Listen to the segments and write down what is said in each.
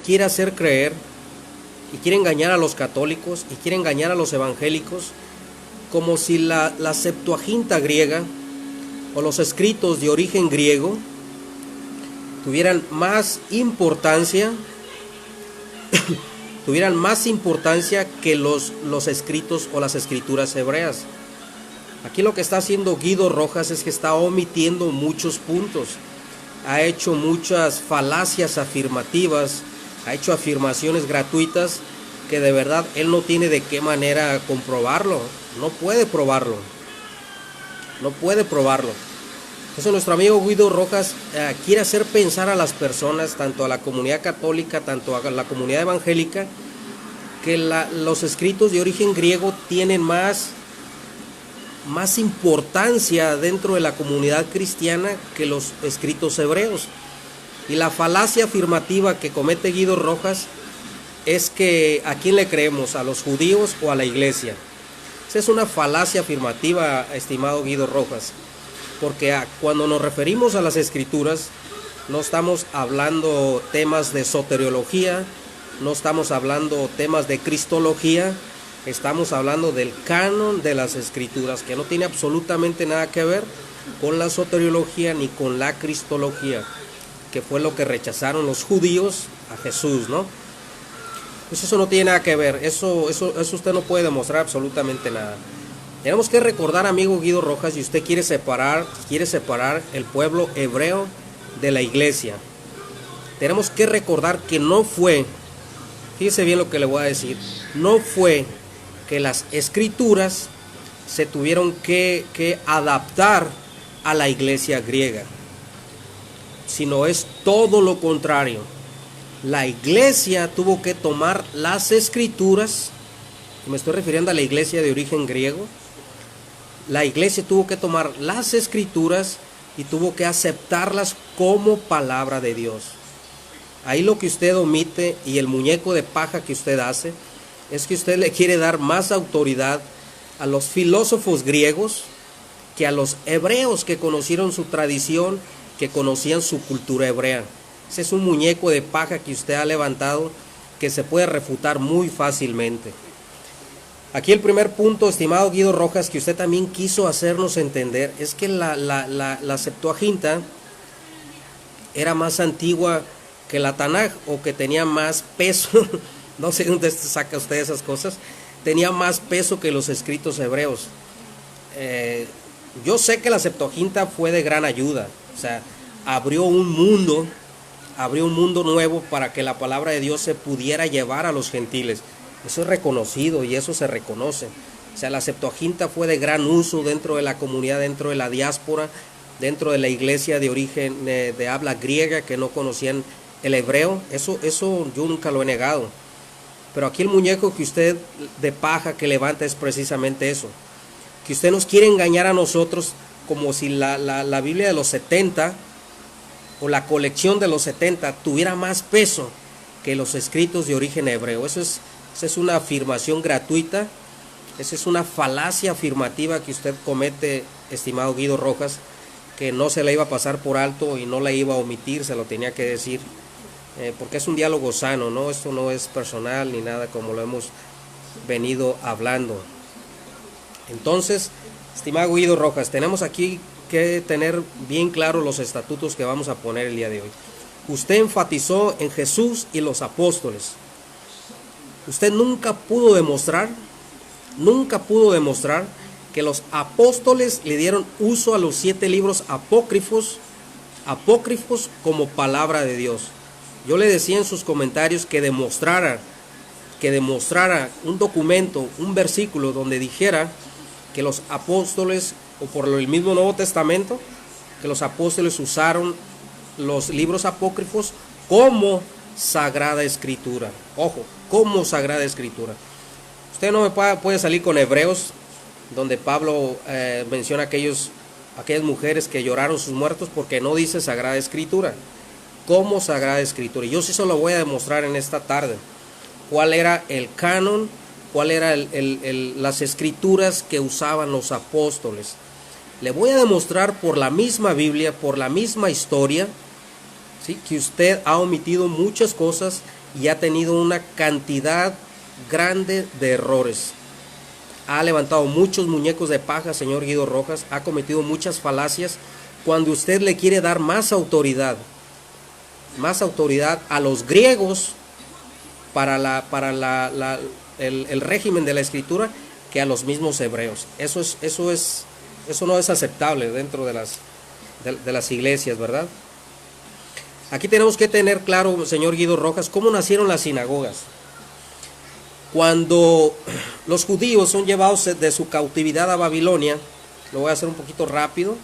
quiere hacer creer y quiere engañar a los católicos y quiere engañar a los evangélicos como si la Septuaginta griega o los escritos de origen griego tuvieran más importancia que los escritos o las escrituras hebreas. Aquí lo que está haciendo Guido Rojas es que está omitiendo muchos puntos. Ha hecho muchas falacias afirmativas, ha hecho afirmaciones gratuitas que de verdad él no tiene de qué manera comprobarlo, no puede probarlo. Entonces nuestro amigo Guido Rojas quiere hacer pensar a las personas, tanto a la comunidad católica, tanto a la comunidad evangélica, que los escritos de origen griego tienen más importancia dentro de la comunidad cristiana que los escritos hebreos. Y la falacia afirmativa que comete Guido Rojas es que ¿a quién le creemos? ¿A los judíos o a la iglesia? Esa es una falacia afirmativa, estimado Guido Rojas, porque cuando nos referimos a las escrituras no estamos hablando temas de soteriología, no estamos hablando temas de cristología, estamos hablando del canon de las escrituras, que no tiene absolutamente nada que ver con la soteriología ni con la cristología, que fue lo que rechazaron los judíos a Jesús, ¿no? Pues eso no tiene nada que ver, eso usted no puede demostrar absolutamente nada. Tenemos que recordar, amigo Guido Rojas, si usted quiere separar el pueblo hebreo de la iglesia, tenemos que recordar que no fue, fíjese bien lo que le voy a decir, no fue que las escrituras se tuvieron que adaptar a la iglesia griega, sino es todo lo contrario. La iglesia tuvo que tomar las escrituras, me estoy refiriendo a la iglesia de origen griego, la iglesia tuvo que tomar las escrituras y tuvo que aceptarlas como palabra de Dios. Ahí lo que usted omite y el muñeco de paja que usted hace es que usted le quiere dar más autoridad a los filósofos griegos que a los hebreos que conocieron su tradición, que conocían su cultura hebrea. Ese es un muñeco de paja que usted ha levantado que se puede refutar muy fácilmente. Aquí el primer punto, estimado Guido Rojas, que usted también quiso hacernos entender, es que la Septuaginta era más antigua que la Tanaj, o que tenía más peso, no sé dónde saca usted esas cosas, tenía más peso que los escritos hebreos. Yo sé que la Septuaginta fue de gran ayuda, o sea, abrió un mundo nuevo para que la palabra de Dios se pudiera llevar a los gentiles. Eso es reconocido y eso se reconoce. O sea, la Septuaginta fue de gran uso dentro de la comunidad, dentro de la diáspora, dentro de la iglesia de origen de habla griega que no conocían el hebreo. Eso yo nunca lo he negado. Pero aquí el muñeco que usted de paja que levanta es precisamente eso. Que usted nos quiere engañar a nosotros como si la Biblia de los 70 o la colección de los 70 tuviera más peso que los escritos de origen hebreo. Esa es una afirmación gratuita, esa es una falacia afirmativa que usted comete, estimado Guido Rojas, que no se le iba a pasar por alto y no le iba a omitir, se lo tenía que decir, porque es un diálogo sano, ¿no? Esto no es personal ni nada como lo hemos venido hablando. Entonces, estimado Guido Rojas, tenemos aquí que tener bien claro los estatutos que vamos a poner el día de hoy. Usted enfatizó en Jesús y los apóstoles. Usted nunca pudo demostrar que los apóstoles le dieron uso a los 7 libros apócrifos como palabra de Dios. Yo le decía en sus comentarios que demostrara un documento, un versículo donde dijera que los apóstoles, o por el mismo Nuevo Testamento, que los apóstoles usaron los libros apócrifos como Sagrada Escritura. Ojo, como Sagrada Escritura. Usted no me puede salir con Hebreos, donde Pablo menciona aquellas mujeres que lloraron sus muertos, porque no dice Sagrada Escritura, como Sagrada Escritura. Y yo sí se lo voy a demostrar en esta tarde. ¿Cuál era el canon? ¿Cuál era las escrituras que usaban los apóstoles? Le voy a demostrar por la misma Biblia, por la misma historia, ¿sí?, que usted ha omitido muchas cosas y ha tenido una cantidad grande de errores. Ha levantado muchos muñecos de paja, señor Guido Rojas, ha cometido muchas falacias cuando usted le quiere dar más autoridad a los griegos para el régimen de la escritura que a los mismos hebreos. Eso no es aceptable dentro de las iglesias, ¿verdad? Aquí tenemos que tener claro, señor Guido Rojas, cómo nacieron las sinagogas. Cuando los judíos son llevados de su cautividad a Babilonia, lo voy a hacer un poquito rápido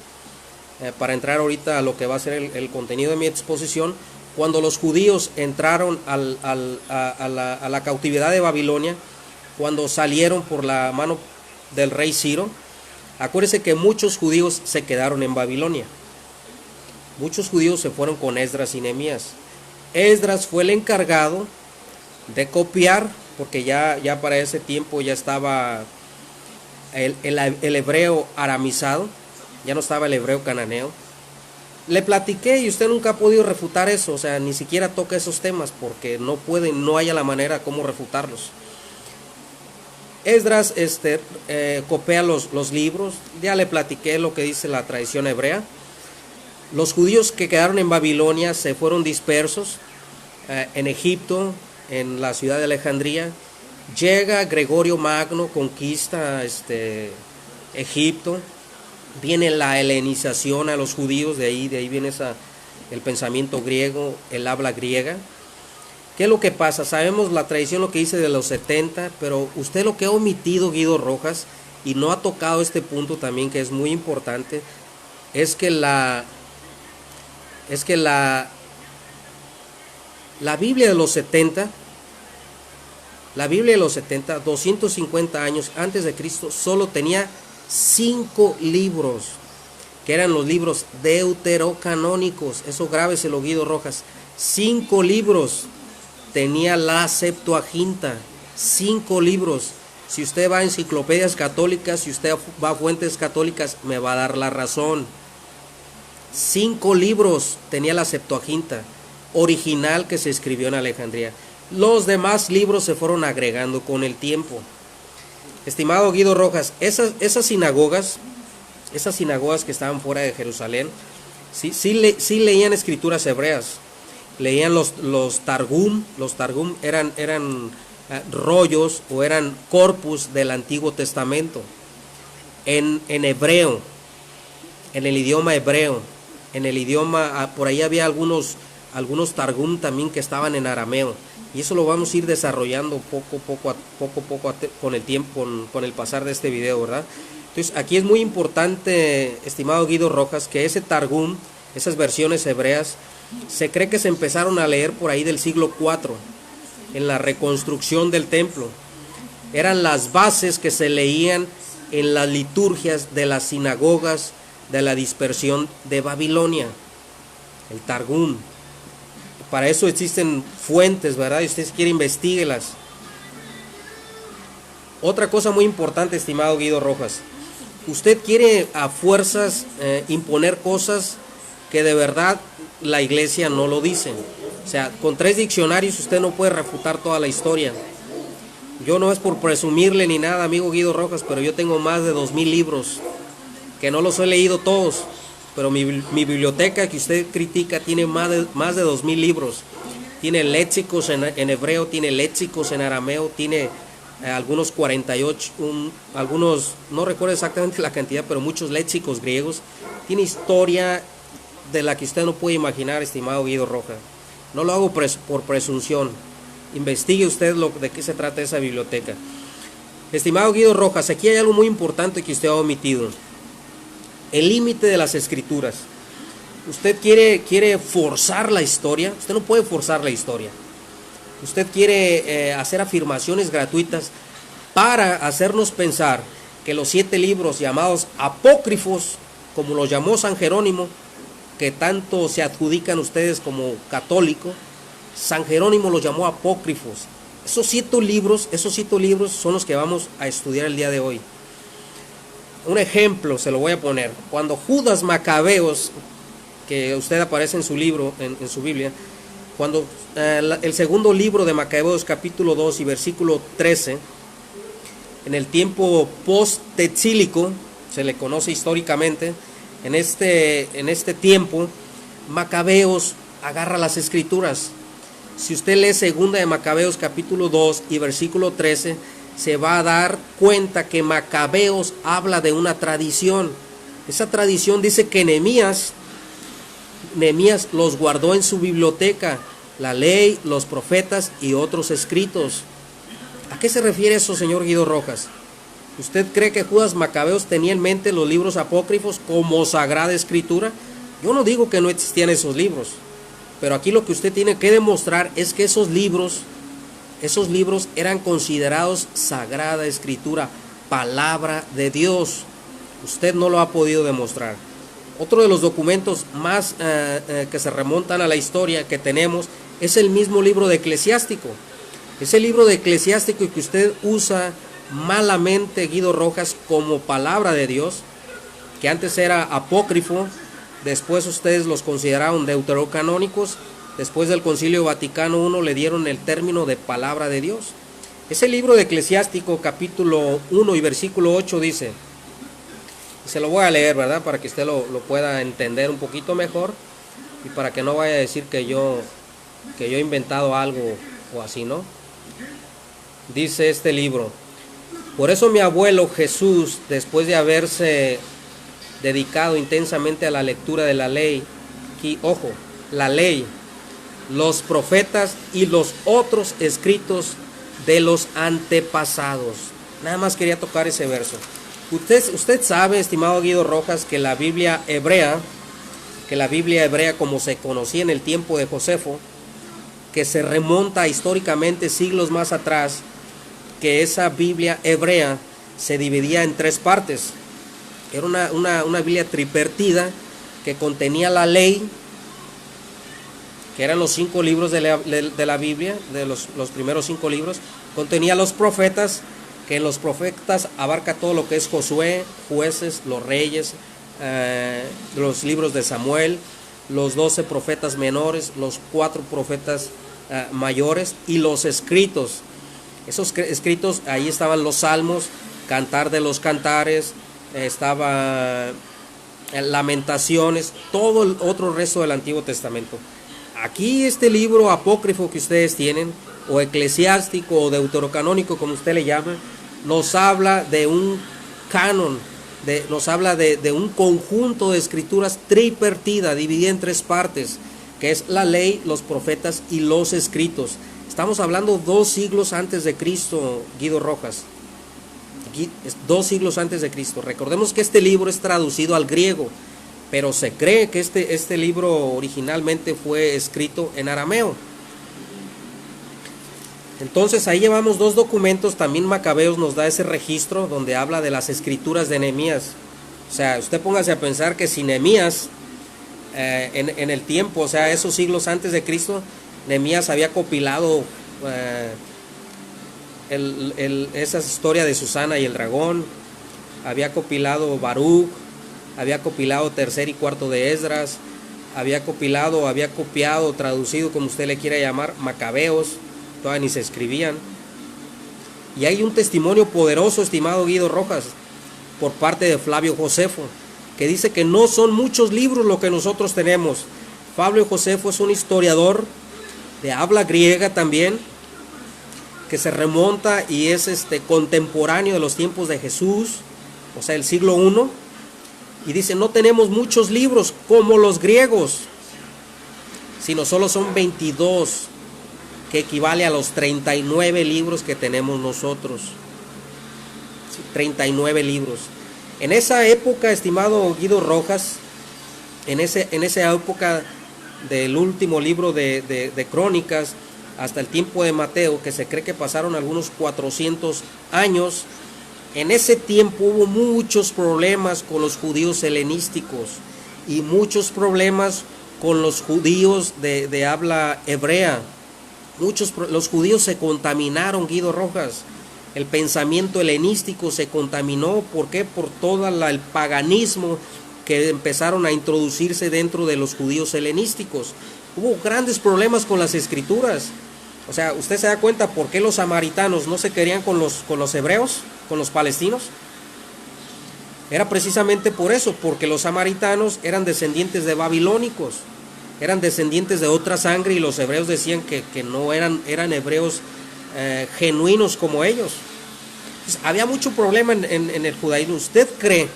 para entrar ahorita a lo que va a ser el contenido de mi exposición. Cuando los judíos entraron a la cautividad de Babilonia, cuando salieron por la mano del rey Ciro, acuérdense que muchos judíos se quedaron en Babilonia. Muchos judíos se fueron con Esdras y Nehemías. Esdras fue el encargado de copiar, porque ya para ese tiempo ya estaba el hebreo aramizado, ya no estaba el hebreo cananeo. Le platiqué y usted nunca ha podido refutar eso, o sea, ni siquiera toca esos temas porque no haya la manera como refutarlos. Esdras copia los libros, ya le platiqué lo que dice la tradición hebrea. Los judíos que quedaron en Babilonia se fueron dispersos en Egipto, en la ciudad de Alejandría. Llega Gregorio Magno, conquista Egipto. Viene la helenización a los judíos, de ahí viene el pensamiento griego, el habla griega. ¿Qué es lo que pasa? Sabemos la tradición, lo que dice de los 70, pero usted lo que ha omitido, Guido Rojas, y no ha tocado este punto también que es muy importante, es que la Biblia de los 70, 250 años antes de Cristo, solo tenía 5 libros, que eran los libros deuterocanónicos. Eso grábeselo, Guido Rojas. 5 libros tenía la Septuaginta. 5 libros. Si usted va a enciclopedias católicas, si usted va a fuentes católicas, me va a dar la razón. 5 libros tenía la Septuaginta original que se escribió en Alejandría. Los demás libros se fueron agregando con el tiempo. Estimado Guido Rojas, esas sinagogas que estaban fuera de Jerusalén, sí leían escrituras hebreas, leían los Targum. Los Targum eran rollos o eran corpus del Antiguo Testamento en hebreo, en el idioma hebreo, por ahí había algunos Targum también que estaban en arameo. Y eso lo vamos a ir desarrollando poco a poco con el tiempo, con el pasar de este video, ¿verdad? Entonces, aquí es muy importante, estimado Guido Rojas, que ese Targum, esas versiones hebreas, se cree que se empezaron a leer por ahí del siglo IV, en la reconstrucción del templo. Eran las bases que se leían en las liturgias de las sinagogas de la dispersión de Babilonia, el Targum. Para eso existen fuentes, ¿verdad? Y usted si quiere, investíguelas. Otra cosa muy importante, estimado Guido Rojas. Usted quiere a fuerzas imponer cosas que de verdad la iglesia no lo dice. O sea, con 3 diccionarios usted no puede refutar toda la historia. Yo no es por presumirle ni nada, amigo Guido Rojas, pero yo tengo más de 2000 libros, que no los he leído todos. Pero mi biblioteca que usted critica tiene más de 2000 libros. Tiene léxicos en hebreo, tiene léxicos en arameo, tiene algunos 48, algunos, no recuerdo exactamente la cantidad, pero muchos léxicos griegos. Tiene historia de la que usted no puede imaginar, estimado Guido Rojas. No lo hago por presunción. Investigue usted de qué se trata esa biblioteca. Estimado Guido Rojas, aquí hay algo muy importante que usted ha omitido. El límite de las escrituras. Usted quiere forzar la historia. Usted no puede forzar la historia. Usted quiere hacer afirmaciones gratuitas para hacernos pensar que los 7 libros llamados apócrifos, como los llamó San Jerónimo, que tanto se adjudican ustedes como católico, San Jerónimo los llamó apócrifos. Esos 7 libros son los que vamos a estudiar el día de hoy. Un ejemplo se lo voy a poner. Cuando Judas Macabeos, que usted aparece en su libro, en su Biblia, Cuando el segundo libro de Macabeos capítulo 2 y versículo 13, en el tiempo post-tetzílico, se le conoce históricamente, en este tiempo, Macabeos agarra las escrituras. Si usted lee segunda de Macabeos capítulo 2 y versículo 13, se va a dar cuenta que Macabeos habla de una tradición. Esa tradición dice que Nehemías los guardó en su biblioteca, la ley, los profetas y otros escritos. ¿A qué se refiere eso, señor Guido Rojas? ¿Usted cree que Judas Macabeos tenía en mente los libros apócrifos como sagrada escritura? Yo no digo que no existían esos libros, pero aquí lo que usted tiene que demostrar es que esos libros eran considerados sagrada escritura, palabra de Dios. Usted no lo ha podido demostrar. Otro de los documentos más que se remontan a la historia que tenemos es el mismo libro de Eclesiástico. Ese libro de Eclesiástico que usted usa malamente, Guido Rojas, como palabra de Dios, que antes era apócrifo, después ustedes los consideraron deuterocanónicos, después del Concilio Vaticano I le dieron el término de palabra de Dios. Ese libro de Eclesiástico capítulo 1 y versículo 8 dice, se lo voy a leer, ¿verdad? Para que usted lo pueda entender un poquito mejor y para que no vaya a decir que yo he inventado algo o así, ¿no? Dice este libro: por eso mi abuelo Jesús, después de haberse dedicado intensamente a la lectura de la ley, aquí, ojo, la ley, los profetas y los otros escritos de los antepasados. Nada más quería tocar ese verso. Usted sabe, estimado Guido Rojas, que la Biblia hebrea como se conocía en el tiempo de Josefo, que se remonta históricamente siglos más atrás, que esa Biblia hebrea se dividía en tres partes. Era una Biblia tripartida que contenía la ley, que eran los 5 libros de la Biblia, de los primeros 5 libros. Contenía los profetas, que en los profetas abarca todo lo que es Josué, Jueces, los Reyes, los libros de Samuel, los 12 profetas menores, los 4 profetas mayores y los escritos. Esos escritos, ahí estaban los salmos, Cantar de los Cantares, estaba Lamentaciones, todo el otro resto del Antiguo Testamento. Aquí este libro apócrifo que ustedes tienen, o eclesiástico o deuterocanónico, como usted le llama, nos habla de un canon, nos habla de un conjunto de escrituras tripartida, dividida en 3 partes, que es la ley, los profetas y los escritos. Estamos hablando 2 siglos antes de Cristo, Guido Rojas. 2 siglos antes de Cristo. Recordemos que este libro es traducido al griego, pero se cree que este libro originalmente fue escrito en arameo. Entonces ahí llevamos 2 documentos. También Macabeos nos da ese registro donde habla de las escrituras de Nehemías. O sea, usted póngase a pensar que si Nehemías en el tiempo, o sea, esos siglos antes de Cristo, Nehemías había compilado esa historia de Susana y el dragón, había compilado Baruch, había compilado tercer y cuarto de Esdras, había copiado, traducido, como usted le quiera llamar, Macabeos, todavía ni se escribían. Y hay un testimonio poderoso, estimado Guido Rojas, por parte de Flavio Josefo, que dice que no son muchos libros lo que nosotros tenemos. Flavio Josefo es un historiador de habla griega también, que se remonta y es contemporáneo de los tiempos de Jesús, o sea, el siglo I, y dice, no tenemos muchos libros como los griegos, sino solo son 22, que equivale a los 39 libros que tenemos nosotros. 39 libros. En esa época, estimado Guido Rojas, en esa época del último libro de Crónicas hasta el tiempo de Mateo, que se cree que pasaron algunos 400 años, en ese tiempo hubo muchos problemas con los judíos helenísticos y muchos problemas con los judíos de habla hebrea. Los judíos se contaminaron, Guido Rojas. El pensamiento helenístico se contaminó. ¿Por qué? Por todo el paganismo que empezaron a introducirse dentro de los judíos helenísticos. Hubo grandes problemas con las escrituras. O sea, usted se da cuenta por qué los samaritanos no se querían con los hebreos, con los palestinos. Era precisamente por eso, porque los samaritanos eran descendientes de babilónicos, eran descendientes de otra sangre, y los hebreos decían que no eran hebreos genuinos como ellos. Entonces, había mucho problema en el judaísmo. ¿Usted cree,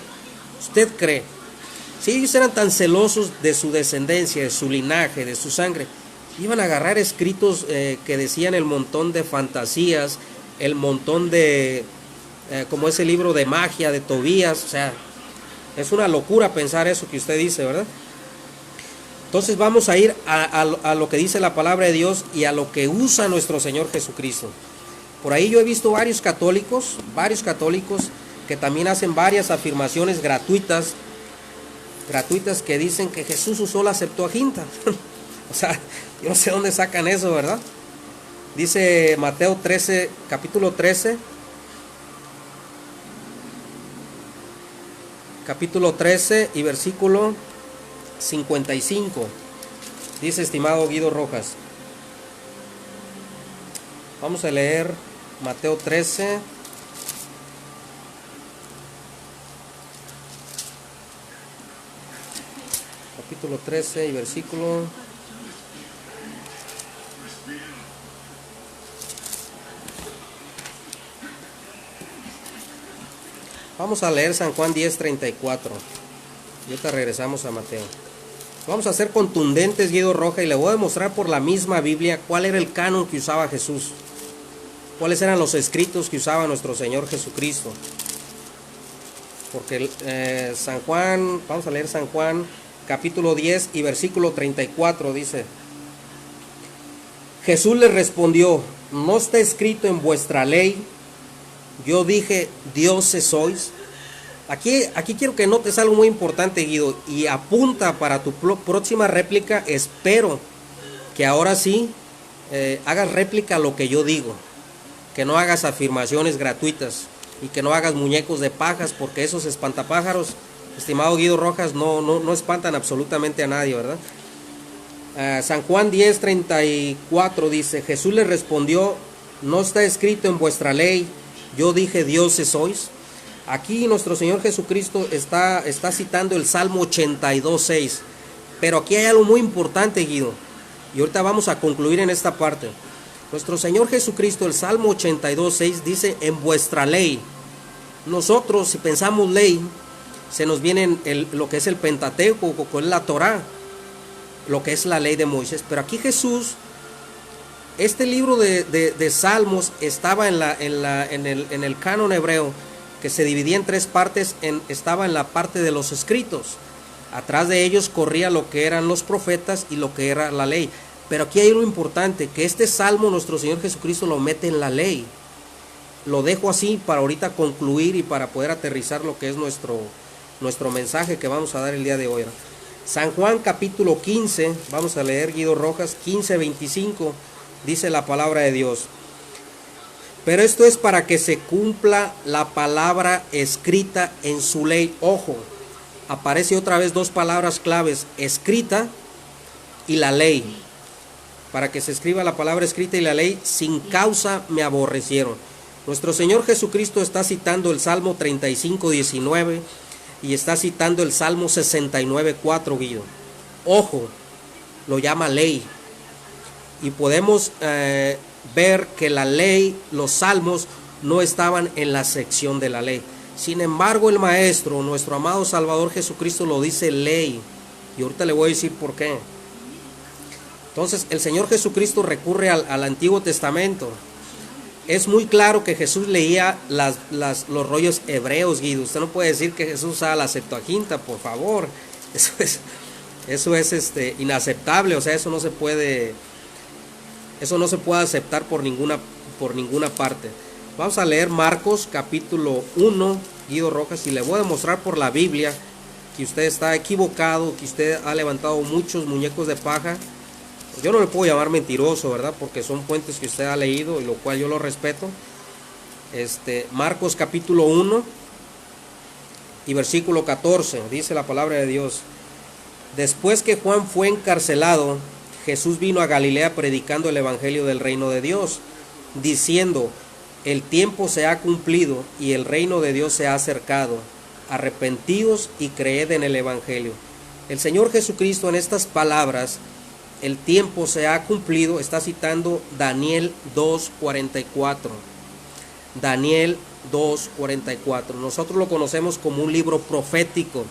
si ellos eran tan celosos de su descendencia, de su linaje, de su sangre, iban a agarrar escritos que decían el montón de fantasías, el montón de, como ese libro de magia de Tobías? O sea, es una locura pensar eso que usted dice, ¿verdad? Entonces vamos a ir a lo que dice la palabra de Dios y a lo que usa nuestro Señor Jesucristo. Por ahí yo he visto varios católicos que también hacen varias afirmaciones gratuitas que dicen que Jesús usó la Septuaginta. O sea, yo no sé dónde sacan eso, ¿verdad? Dice Mateo 13, capítulo 13, y versículo 55. Dice, estimado Guido Rojas, vamos a leer Mateo 13, capítulo 13 y versículo 5. Vamos a leer San Juan 10:34. Y ahorita regresamos a Mateo. Vamos a ser contundentes, Guido Roja, y le voy a demostrar por la misma Biblia cuál era el canon que usaba Jesús, cuáles eran los escritos que usaba nuestro Señor Jesucristo. Porque San Juan, vamos a leer San Juan capítulo 10 y versículo 34, dice: Jesús le respondió, ¿no está escrito en vuestra ley? Yo dije, dioses sois. Aquí quiero que notes algo muy importante, Guido, y apunta para tu próxima réplica. Espero que ahora sí hagas réplica a lo que yo digo, que no hagas afirmaciones gratuitas y que no hagas muñecos de pajas, porque esos espantapájaros, estimado Guido Rojas, no espantan absolutamente a nadie, ¿verdad? San Juan 10:34 dice, Jesús le respondió, ¿no está escrito en vuestra ley? Yo dije, dioses sois. Aquí nuestro Señor Jesucristo está citando el Salmo 82:6. Pero aquí hay algo muy importante, Guido, y ahorita vamos a concluir en esta parte. Nuestro Señor Jesucristo, el Salmo 82:6 dice, en vuestra ley. Nosotros, si pensamos ley, se nos viene lo que es el Pentateuco, que es la Torá, lo que es la ley de Moisés. Pero aquí Jesús, este libro de Salmos estaba en el canon hebreo, que se dividía en tres partes. Estaba en la parte de los escritos. Atrás de ellos corría lo que eran los profetas y lo que era la ley. Pero aquí hay lo importante, que este salmo nuestro Señor Jesucristo lo mete en la ley. Lo dejo así para ahorita concluir y para poder aterrizar lo que es nuestro mensaje que vamos a dar el día de hoy. San Juan capítulo 15, vamos a leer, Guido Rojas, 15:25, dice la palabra de Dios. Pero esto es para que se cumpla la palabra escrita en su ley. Ojo, aparece otra vez dos palabras claves, escrita y la ley. Para que se escriba la palabra escrita y la ley, sin causa me aborrecieron. Nuestro Señor Jesucristo está citando el Salmo 35:19 y está citando el Salmo 69:4, Guido. Ojo, lo llama ley. Y podemos ver que la ley, los salmos, no estaban en la sección de la ley. Sin embargo, el Maestro, nuestro amado Salvador Jesucristo, lo dice ley. Y ahorita le voy a decir por qué. Entonces, el Señor Jesucristo recurre al Antiguo Testamento. Es muy claro que Jesús leía los rollos hebreos, Guido. Usted no puede decir que Jesús usaba la Septuaginta, por favor. Eso es inaceptable. O sea, eso no se puede aceptar por ninguna parte. Vamos a leer Marcos capítulo 1, Guido Rojas, y le voy a demostrar por la Biblia que usted está equivocado, que usted ha levantado muchos muñecos de paja. Yo no le puedo llamar mentiroso, ¿verdad? Porque son fuentes que usted ha leído y lo cual yo lo respeto. Marcos capítulo 1 y versículo 14, dice la palabra de Dios. Después que Juan fue encarcelado, Jesús vino a Galilea predicando el evangelio del reino de Dios, diciendo: el tiempo se ha cumplido y el reino de Dios se ha acercado. Arrepentíos y creed en el evangelio. El Señor Jesucristo, en estas palabras, el tiempo se ha cumplido, está citando Daniel 2:44. Daniel 2:44. Nosotros lo conocemos como un libro profético.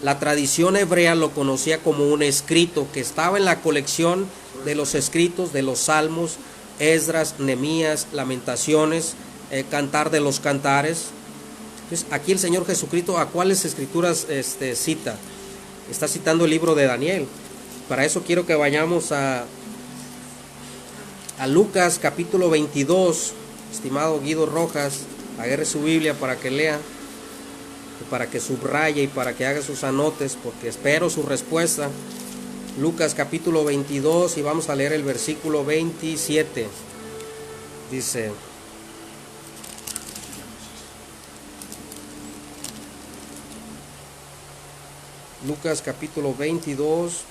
La tradición hebrea lo conocía como un escrito que estaba en la colección de los escritos de los Salmos, Esdras, Nehemías, Lamentaciones, Cantar de los Cantares. Entonces, aquí el Señor Jesucristo, ¿a cuáles escrituras cita? Está citando el libro de Daniel. Para eso quiero que vayamos a Lucas capítulo 22. Estimado Guido Rojas, agarre su Biblia para que lea, para que subraye y para que haga sus anotes, porque espero su respuesta. Lucas capítulo 22 y vamos a leer el versículo 27. Dice: Lucas capítulo 22.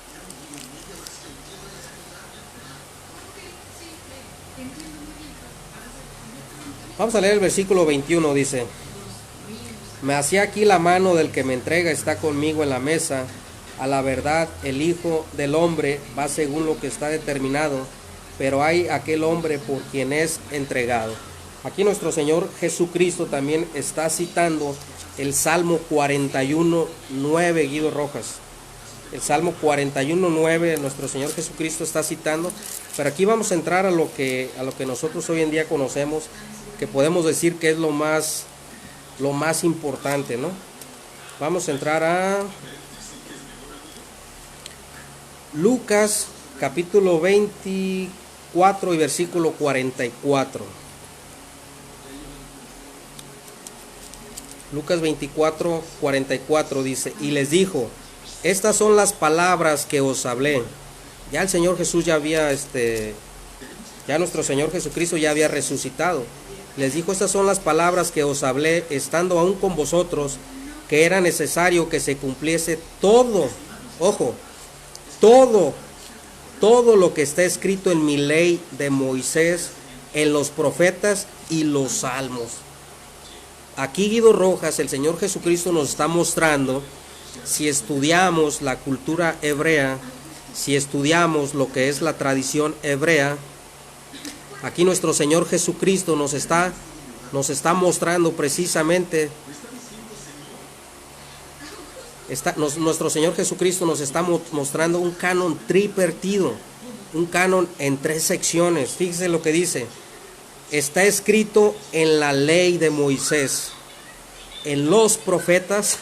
Vamos a leer el versículo 21, dice: me hacía aquí la mano del que me entrega está conmigo en la mesa. A la verdad, el Hijo del Hombre va según lo que está determinado, pero hay aquel hombre por quien es entregado. Aquí nuestro Señor Jesucristo también está citando el Salmo 41:9, Guido Rojas. El Salmo 41:9, nuestro Señor Jesucristo está citando, pero aquí vamos a entrar a lo que nosotros hoy en día conocemos, que podemos decir que es lo más importante, ¿no? Vamos a entrar a Lucas capítulo 24 y versículo 44. Lucas 24:44 dice: y les dijo: estas son las palabras que os hablé. Ya el Señor Jesús ya nuestro Señor Jesucristo ya había resucitado. Les dijo: estas son las palabras que os hablé, estando aún con vosotros, que era necesario que se cumpliese todo, ojo, todo lo que está escrito en mi ley de Moisés, en los profetas y los salmos. Aquí, Guido Rojas, el Señor Jesucristo nos está mostrando, si estudiamos la cultura hebrea, si estudiamos lo que es la tradición hebrea, aquí nuestro Señor Jesucristo nos está mostrando precisamente, nuestro Señor Jesucristo nos está mostrando un canon tripartido, un canon en 3 secciones. Fíjese lo que dice: está escrito en la ley de Moisés, en los profetas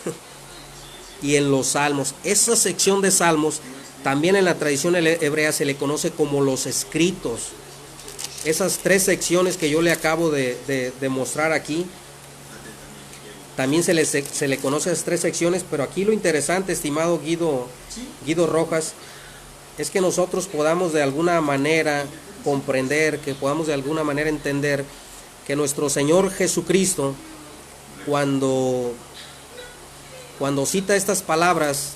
y en los salmos. Esa sección de salmos también en la tradición hebrea se le conoce como los escritos. Esas 3 secciones que yo le acabo de mostrar aquí, también se le conoce a esas 3 secciones, pero aquí lo interesante, estimado Guido Rojas, es que nosotros podamos de alguna manera comprender, que podamos de alguna manera entender que nuestro Señor Jesucristo, cuando cita estas palabras,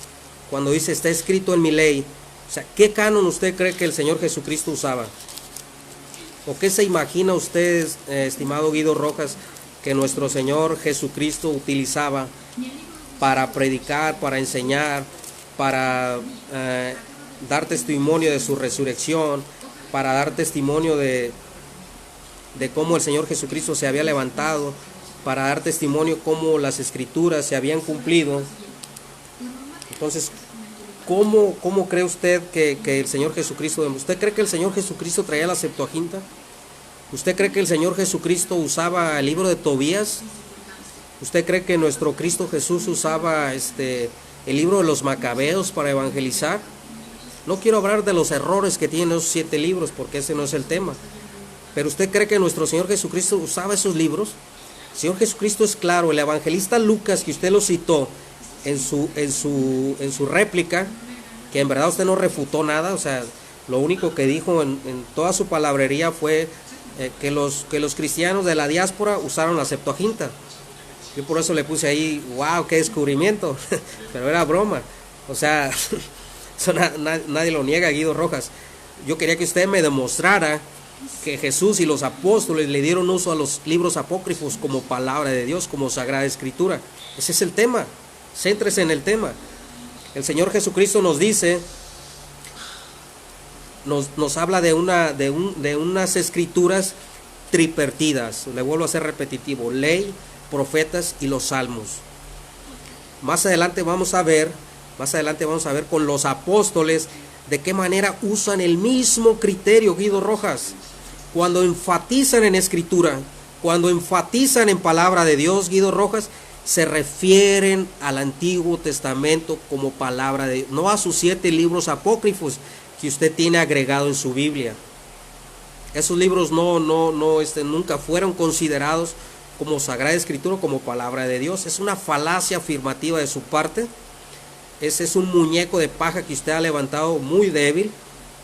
cuando dice está escrito en mi ley, o sea, ¿qué canon usted cree que el Señor Jesucristo usaba? ¿O qué se imagina usted, estimado Guido Rojas, que nuestro Señor Jesucristo utilizaba para predicar, para enseñar, para dar testimonio de su resurrección, para dar testimonio de cómo el Señor Jesucristo se había levantado, para dar testimonio cómo las escrituras se habían cumplido? Entonces, ¿cómo cree usted que el Señor Jesucristo, usted cree que el Señor Jesucristo traía la Septuaginta? ¿Usted cree que el Señor Jesucristo usaba el libro de Tobías? ¿Usted cree que nuestro Cristo Jesús usaba el libro de los Macabeos para evangelizar? No quiero hablar de los errores que tienen esos 7 libros, porque ese no es el tema. Pero ¿usted cree que nuestro Señor Jesucristo usaba esos libros? El Señor Jesucristo es claro. El evangelista Lucas, que usted lo citó en su réplica, que en verdad usted no refutó nada, o sea, lo único que dijo en toda su palabrería fue que los cristianos de la diáspora usaron la Septuaginta. Yo por eso le puse ahí, wow, qué descubrimiento, pero era broma. O sea, Eso nadie lo niega, Guido Rojas. Yo quería que usted me demostrara que Jesús y los apóstoles le dieron uso a los libros apócrifos como palabra de Dios, como Sagrada Escritura. Ese es el tema. Céntrese en el tema. El Señor Jesucristo nos dice, nos habla de unas escrituras tripartidas. Le vuelvo a ser repetitivo: ley, profetas y los salmos. Más adelante vamos a ver con los apóstoles de qué manera usan el mismo criterio, Guido Rojas. Cuando enfatizan en escritura, cuando enfatizan en palabra de Dios, Guido Rojas, se refieren al Antiguo Testamento como palabra de Dios, no a sus 7 libros apócrifos que usted tiene agregado en su Biblia. Esos libros nunca fueron considerados como Sagrada Escritura, como palabra de Dios. Es una falacia afirmativa de su parte. Ese es un muñeco de paja que usted ha levantado muy débil,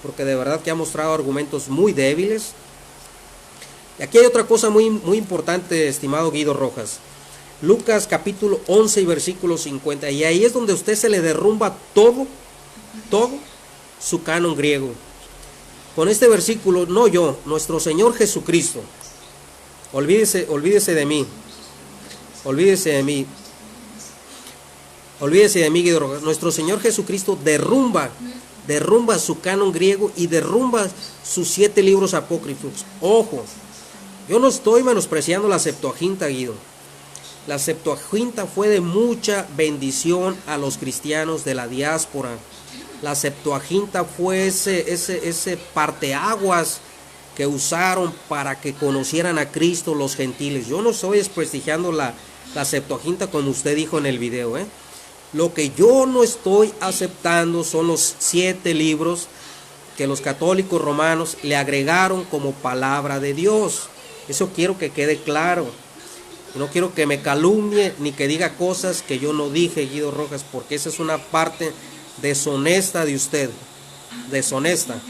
porque de verdad que ha mostrado argumentos muy débiles. Y aquí hay otra cosa muy importante, estimado Guido Rojas. Lucas capítulo 11 y versículo 50. Y ahí es donde a usted se le derrumba todo su canon griego. Con este versículo, no yo, nuestro Señor Jesucristo. Olvídese de mí. Olvídese de mí, Guido Rojas. Nuestro Señor Jesucristo derrumba su canon griego y derrumba sus 7 libros apócrifos. Ojo, yo no estoy menospreciando la Septuaginta, Guido. La Septuaginta fue de mucha bendición a los cristianos de la diáspora. La Septuaginta fue ese parteaguas que usaron para que conocieran a Cristo los gentiles. Yo no estoy desprestigiando la Septuaginta como usted dijo en el video, ¿eh? Lo que yo no estoy aceptando son los 7 libros que los católicos romanos le agregaron como palabra de Dios. Eso quiero que quede claro. No quiero que me calumnie ni que diga cosas que yo no dije, Guido Rojas, porque esa es una parte deshonesta de usted. Deshonesta.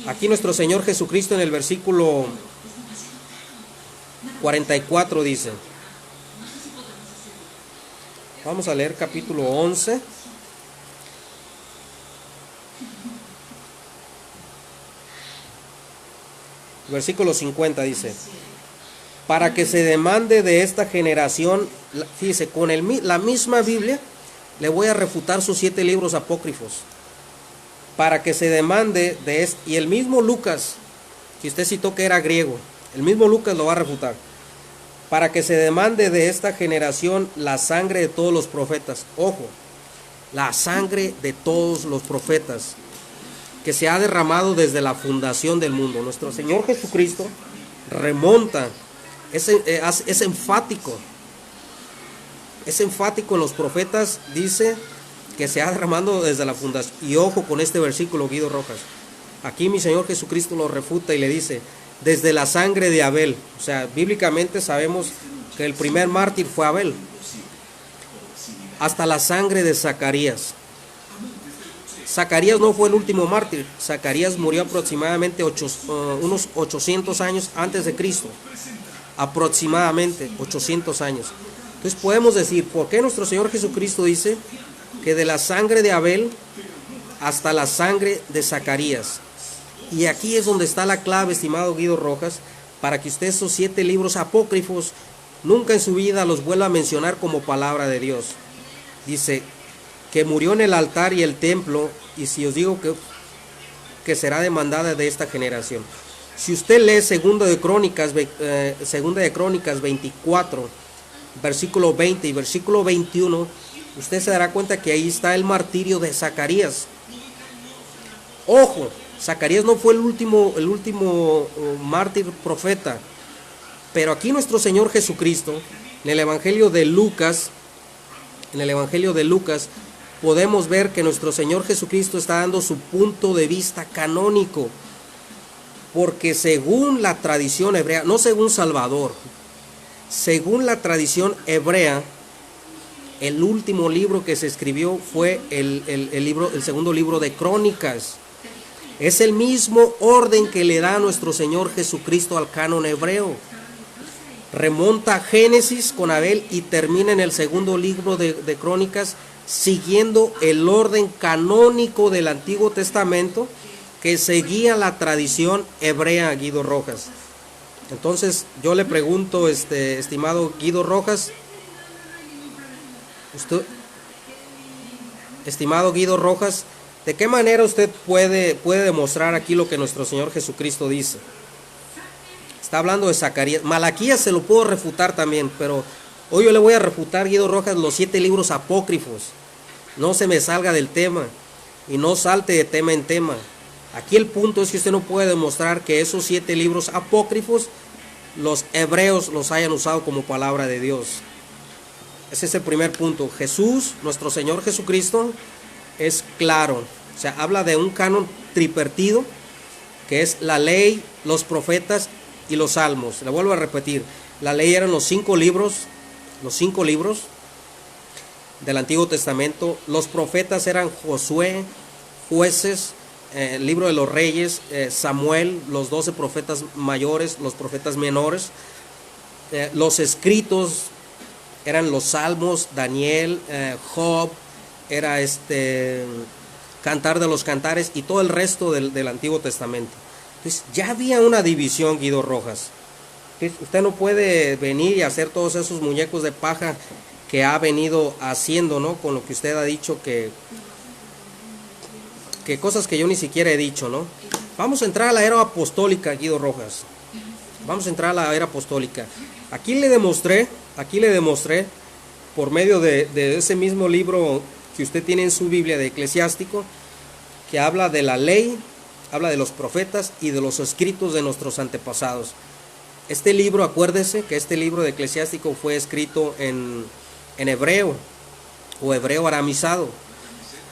Aquí nuestro Señor Jesucristo en el versículo 44 dice. Vamos a leer capítulo 11. Versículo 50 dice: para que se demande de esta generación, fíjese, con la misma Biblia le voy a refutar sus 7 libros apócrifos. Para que se demande de y el mismo Lucas, que usted citó que era griego, el mismo Lucas lo va a refutar. Para que se demande de esta generación la sangre de todos los profetas. Ojo, la sangre de todos los profetas que se ha derramado desde la fundación del mundo. Nuestro Señor Jesucristo remonta, es enfático en los profetas, dice que se ha derramado desde la fundación. Y ojo con este versículo, Guido Rojas. Aquí mi Señor Jesucristo lo refuta y le dice: desde la sangre de Abel. O sea, bíblicamente sabemos que el primer mártir fue Abel, hasta la sangre de Zacarías. Zacarías no fue el último mártir. Zacarías murió aproximadamente unos 800 años antes de Cristo. Aproximadamente 800 años. Entonces podemos decir, ¿por qué nuestro Señor Jesucristo dice que de la sangre de Abel hasta la sangre de Zacarías? Y aquí es donde está la clave, estimado Guido Rojas, para que usted esos 7 libros apócrifos nunca en su vida los vuelva a mencionar como palabra de Dios. Dice que murió en el altar y el templo, y si os digo que será demandada de esta generación. Si usted lee Segunda de Crónicas 24, versículo 20 y versículo 21, usted se dará cuenta que ahí está el martirio de Zacarías. Ojo, Zacarías no fue el último mártir profeta, pero aquí nuestro Señor Jesucristo, en el Evangelio de Lucas, podemos ver que nuestro Señor Jesucristo está dando su punto de vista canónico, porque según la tradición hebrea, no según Salvador, según la tradición hebrea, el último libro que se escribió fue el segundo libro de Crónicas. Es el mismo orden que le da a nuestro Señor Jesucristo al canon hebreo. Remonta a Génesis con Abel y termina en el segundo libro de Crónicas, siguiendo el orden canónico del Antiguo Testamento que seguía la tradición hebrea, Guido Rojas. Entonces yo le pregunto, estimado Guido Rojas, estimado Guido Rojas, ¿de qué manera usted puede demostrar aquí lo que nuestro Señor Jesucristo dice? Está hablando de Zacarías. Malaquías se lo puedo refutar también, pero hoy yo le voy a refutar, Guido Rojas, los 7 libros apócrifos. No se me salga del tema y no salte de tema en tema. Aquí el punto es que usted no puede demostrar que esos 7 libros apócrifos los hebreos los hayan usado como palabra de Dios. Ese es el primer punto. Jesús, nuestro Señor Jesucristo, es claro. O sea, habla de un canon tripartido, que es la ley, los profetas y los salmos. Le vuelvo a repetir, la ley eran los 5 libros del Antiguo Testamento. Los profetas eran Josué, Jueces, el libro de los Reyes, Samuel, los 12 profetas mayores, los profetas menores. Los escritos eran los Salmos, Daniel, Job, era Cantar de los Cantares y todo el resto del Antiguo Testamento. Entonces ya había una división, Guido Rojas. Entonces, usted no puede venir y hacer todos esos muñecos de paja que ha venido haciendo, ¿no? Con lo que usted ha dicho que cosas que yo ni siquiera he dicho, ¿no? Vamos a entrar a la era apostólica, Guido Rojas. Vamos a entrar a la era apostólica. Aquí le demostré por medio de ese mismo libro que usted tiene en su Biblia de Eclesiástico, que habla de la ley, habla de los profetas y de los escritos de nuestros antepasados. Este libro, acuérdese que este libro de Eclesiástico fue escrito en hebreo o hebreo aramizado,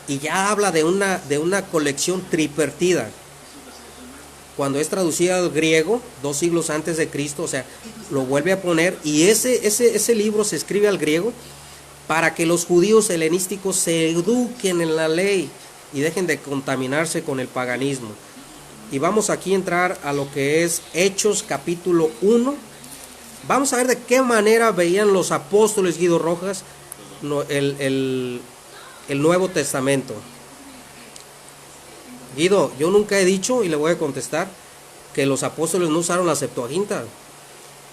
y ya habla de una colección tripartida. Cuando es traducida al griego, 2 siglos antes de Cristo, o sea, lo vuelve a poner, y ese libro se escribe al griego para que los judíos helenísticos se eduquen en la ley y dejen de contaminarse con el paganismo. Y vamos aquí a entrar a lo que es Hechos capítulo 1. Vamos a ver de qué manera veían los apóstoles, Guido Rojas, el Nuevo Testamento. Guido, yo nunca he dicho, y le voy a contestar, que los apóstoles no usaron la Septuaginta.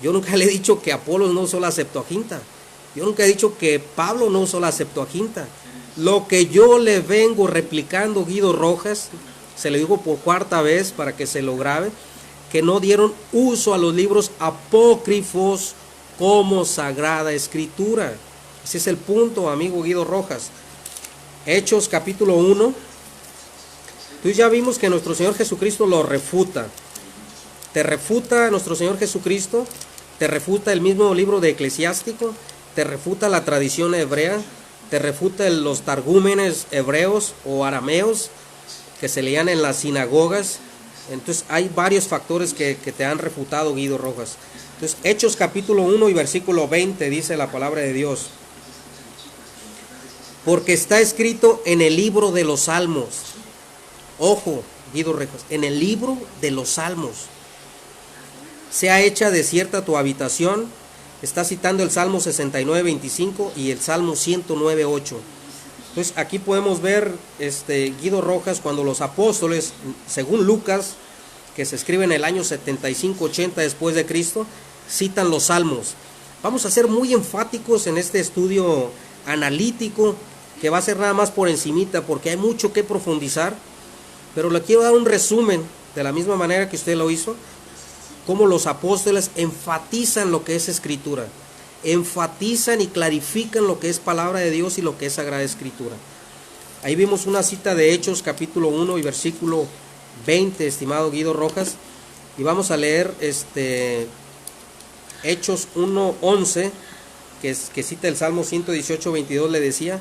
Yo nunca le he dicho que Apolos no usó la Septuaginta. Yo nunca he dicho que Pablo no usó la Septuaginta. Lo que yo le vengo replicando, Guido Rojas, se lo digo por 4ª vez para que se lo grabe, que no dieron uso a los libros apócrifos como Sagrada Escritura. Ese es el punto, amigo Guido Rojas. Hechos capítulo 1. Entonces ya vimos que nuestro Señor Jesucristo lo refuta. Te refuta nuestro Señor Jesucristo, te refuta el mismo libro de Eclesiástico, te refuta la tradición hebrea, te refuta los targúmenes hebreos o arameos que se leían en las sinagogas. Entonces hay varios factores que te han refutado, Guido Rojas. Entonces Hechos capítulo 1 y versículo 20 dice la palabra de Dios: porque está escrito en el libro de los Salmos. Ojo, Guido Rojas, en el libro de los Salmos. Sea hecha desierta tu habitación. Está citando el Salmo 69:25 y el Salmo 109:8. Entonces aquí podemos ver, Guido Rojas, cuando los apóstoles, según Lucas, que se escribe en el año 75-80 después de Cristo, citan los Salmos. Vamos a ser muy enfáticos en este estudio analítico, que va a ser nada más por encimita, porque hay mucho que profundizar, pero le quiero dar un resumen, de la misma manera que usted lo hizo, cómo los apóstoles enfatizan lo que es Escritura, enfatizan y clarifican lo que es palabra de Dios y lo que es Sagrada Escritura. Ahí vimos una cita de Hechos capítulo 1 y versículo 20, estimado Guido Rojas, y vamos a leer Hechos 1:11, que cita el Salmo 118:22, le decía.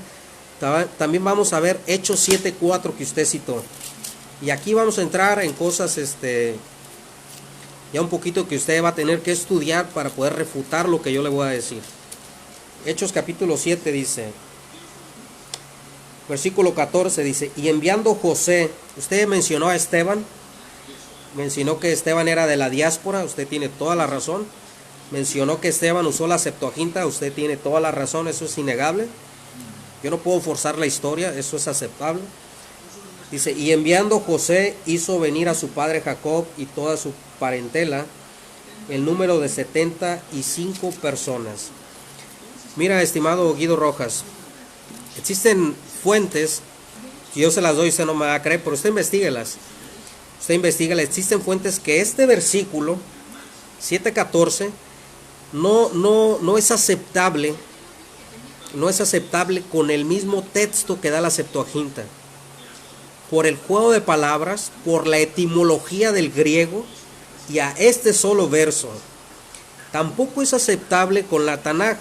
También vamos a ver Hechos 7:4 que usted citó, y aquí vamos a entrar en cosas ya un poquito que usted va a tener que estudiar para poder refutar lo que yo le voy a decir. Hechos capítulo 7 dice, versículo 14 dice: y enviando José, usted mencionó a Esteban, mencionó que Esteban era de la diáspora, usted tiene toda la razón. Mencionó que Esteban usó la Septuaginta, usted tiene toda la razón, eso es innegable. Yo no puedo forzar la historia, eso es aceptable. Dice, y enviando José hizo venir a su padre Jacob y toda su parentela, el número de 75 personas. Mira, estimado Guido Rojas, existen fuentes, yo se las doy, usted no me va a creer, pero usted investiguelas. Existen fuentes que este versículo 7:14 no es aceptable, con el mismo texto que da la Septuaginta. Por el juego de palabras, por la etimología del griego y a este solo verso. Tampoco es aceptable con la Tanaj.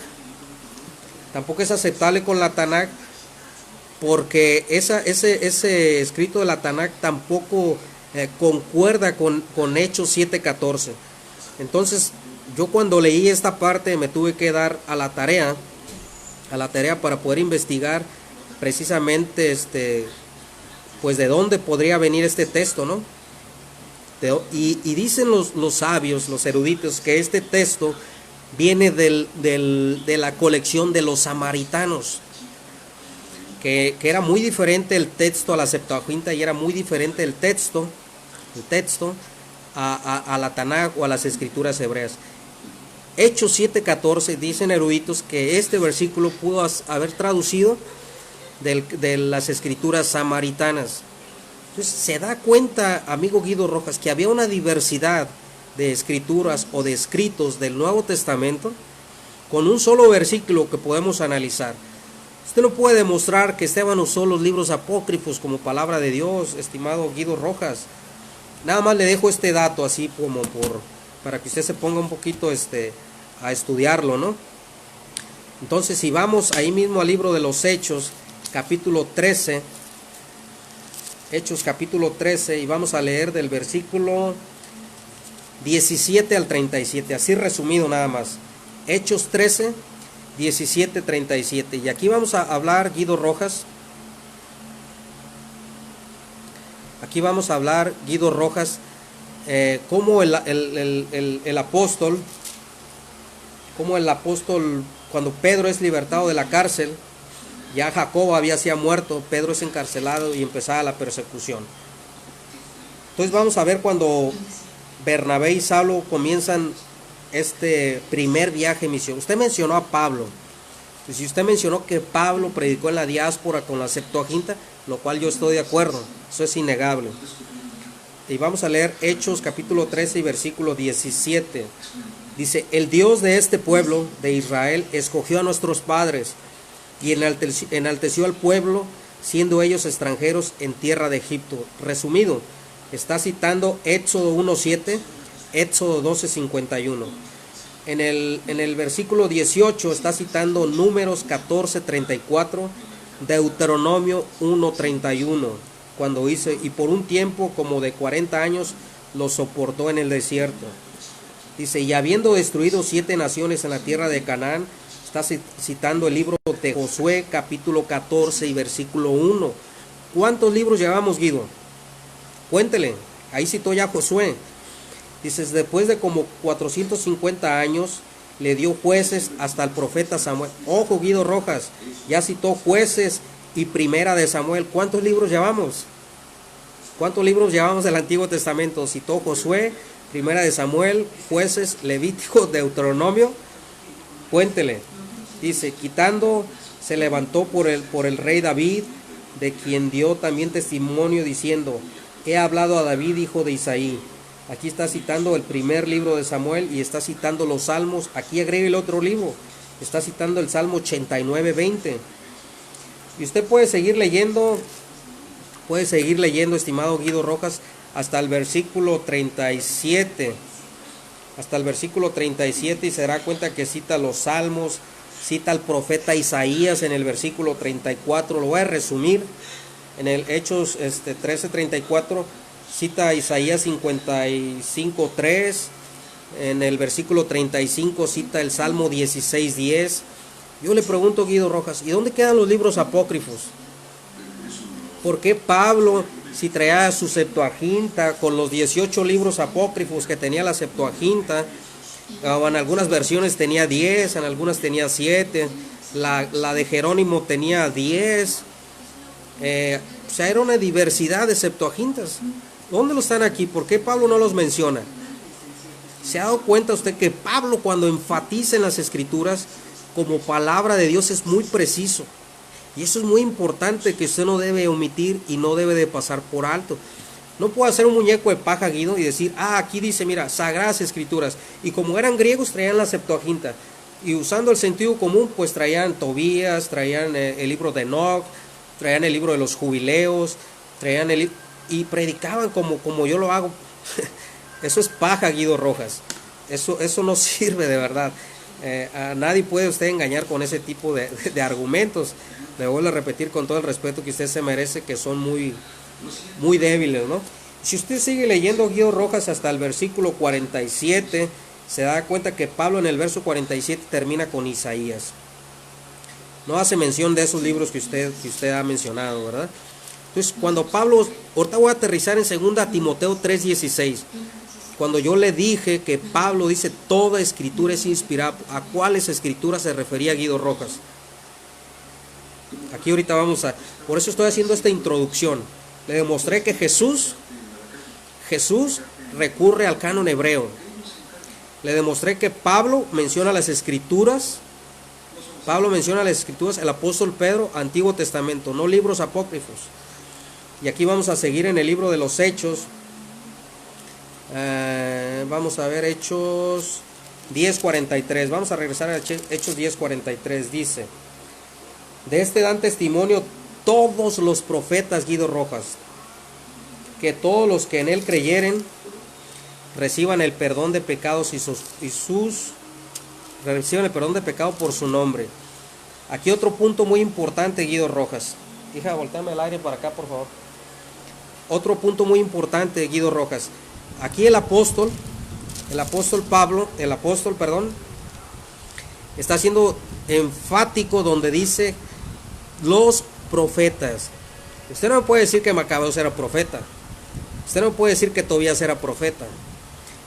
Porque ese escrito de la Tanaj tampoco concuerda con Hechos 7:14. Entonces, yo cuando leí esta parte me tuve que dar a la tarea para poder investigar precisamente pues de dónde podría venir este texto, ¿no? Y dicen los sabios, los eruditos, que este texto viene de la colección de los samaritanos, que era muy diferente el texto a la Septuaginta y era muy diferente el texto a la Tanaj o a las escrituras hebreas. Hechos 7:14 dicen eruditos que este versículo pudo haber traducido de las escrituras samaritanas. Entonces se da cuenta, amigo Guido Rojas, que había una diversidad de escrituras o de escritos del Nuevo Testamento con un solo versículo que podemos analizar. Usted no puede demostrar que Esteban usó los libros apócrifos como palabra de Dios, estimado Guido Rojas. Nada más le dejo este dato así como para que usted se ponga un poquito a estudiarlo, ¿no? Entonces, si vamos ahí mismo al libro de los Hechos, capítulo 13, Hechos capítulo 13, y vamos a leer del versículo 17 al 37, así resumido nada más. Hechos 13, 17, 37. Y aquí vamos a hablar, Guido Rojas. Aquí vamos a hablar, Guido Rojas, cómo el apóstol, cuando Pedro es libertado de la cárcel, ya Jacobo había sido muerto, Pedro es encarcelado y empezaba la persecución. Entonces vamos a ver cuando Bernabé y Saulo comienzan este primer viaje misión. Usted mencionó a Pablo. Y si usted mencionó que Pablo predicó en la diáspora con la Septuaginta, lo cual yo estoy de acuerdo, eso es innegable. Y vamos a leer Hechos capítulo 13 y versículo 17. Dice, el Dios de este pueblo, de Israel, escogió a nuestros padres y enalteció al pueblo, siendo ellos extranjeros en tierra de Egipto. Resumido, está citando Éxodo 1:7, Éxodo 12:51. En el versículo 18 está citando Números 14:34, Deuteronomio 1:31, cuando dice, y por un tiempo como de 40 años los soportó en el desierto. Dice, y habiendo destruido 7 naciones en la tierra de Canaán, está citando el libro de Josué, capítulo 14 y versículo 1. ¿Cuántos libros llevamos, Guido? Cuéntele, ahí citó ya Josué. Dice, después de como 450 años, le dio jueces hasta el profeta Samuel. Ojo, Guido Rojas, ya citó jueces y primera de Samuel. ¿Cuántos libros llevamos? ¿Cuántos libros llevamos del Antiguo Testamento? Citó Josué, primera de Samuel, jueces, Levítico, Deuteronomio. Cuéntele. Dice, quitando, se levantó por el rey David, de quien dio también testimonio diciendo, he hablado a David, hijo de Isaí. Aquí está citando el primer libro de Samuel y está citando los salmos. Aquí agrega el otro libro, está citando el Salmo 89:20. Y usted puede seguir leyendo, estimado Guido Rojas, hasta el versículo 37. Hasta el versículo 37 y se dará cuenta que cita los salmos, cita al profeta Isaías en el versículo 34. Lo voy a resumir. En el Hechos 13:34 cita a Isaías 55:3. En el versículo 35 cita el Salmo 16:10. Yo le pregunto, Guido Rojas, ¿y dónde quedan los libros apócrifos? ¿Por qué Pablo, si traía su Septuaginta con los 18 libros apócrifos que tenía la Septuaginta, o en algunas versiones tenía 10, en algunas tenía 7, la de Jerónimo tenía 10. O sea, era una diversidad de Septuagintas. ¿Dónde lo están aquí? ¿Por qué Pablo no los menciona? ¿Se ha dado cuenta usted que Pablo, cuando enfatiza en las Escrituras como palabra de Dios, es muy preciso? Y eso es muy importante, que usted no debe omitir y no debe de pasar por alto. No puedo hacer un muñeco de paja, Guido, y decir, aquí dice, mira, Sagradas Escrituras. Y como eran griegos, traían la Septuaginta. Y usando el sentido común, pues traían Tobías, traían el libro de Enoch, traían el libro de los Jubileos, traían y predicaban como yo lo hago. Eso es paja, Guido Rojas. Eso no sirve de verdad. A nadie puede usted engañar con ese tipo de argumentos. Le vuelvo a repetir con todo el respeto que usted se merece, que son muy, muy débiles, ¿no? Si usted sigue leyendo, Guido Rojas, hasta el versículo 47, se da cuenta que Pablo en el verso 47 termina con Isaías. No hace mención de esos libros que usted ha mencionado, ¿verdad? Entonces, cuando Pablo, ahorita voy a aterrizar en 2 Timoteo 3:16. Cuando yo le dije que Pablo dice toda escritura es inspirada, ¿a cuáles escrituras se refería Guido Rojas? Aquí ahorita por eso estoy haciendo esta introducción. Le demostré que Jesús recurre al canon hebreo. Le demostré que Pablo menciona las escrituras. El apóstol Pedro, Antiguo Testamento, no libros apócrifos. Y aquí vamos a seguir en el libro de los Hechos. Vamos a ver Hechos 10:43. Vamos a regresar a Hechos 10:43. Dice: de este dan testimonio todos los profetas, Guido Rojas, que todos los que en él creyeren reciban el perdón de pecados reciban el perdón de pecado por su nombre. Aquí otro punto muy importante, Guido Rojas. Hija, volteame el aire para acá, por favor. Otro punto muy importante, Guido Rojas. Aquí el apóstol, está siendo enfático donde dice los profetas. Usted no me puede decir que Macabeos era profeta. Usted no me puede decir que Tobías era profeta.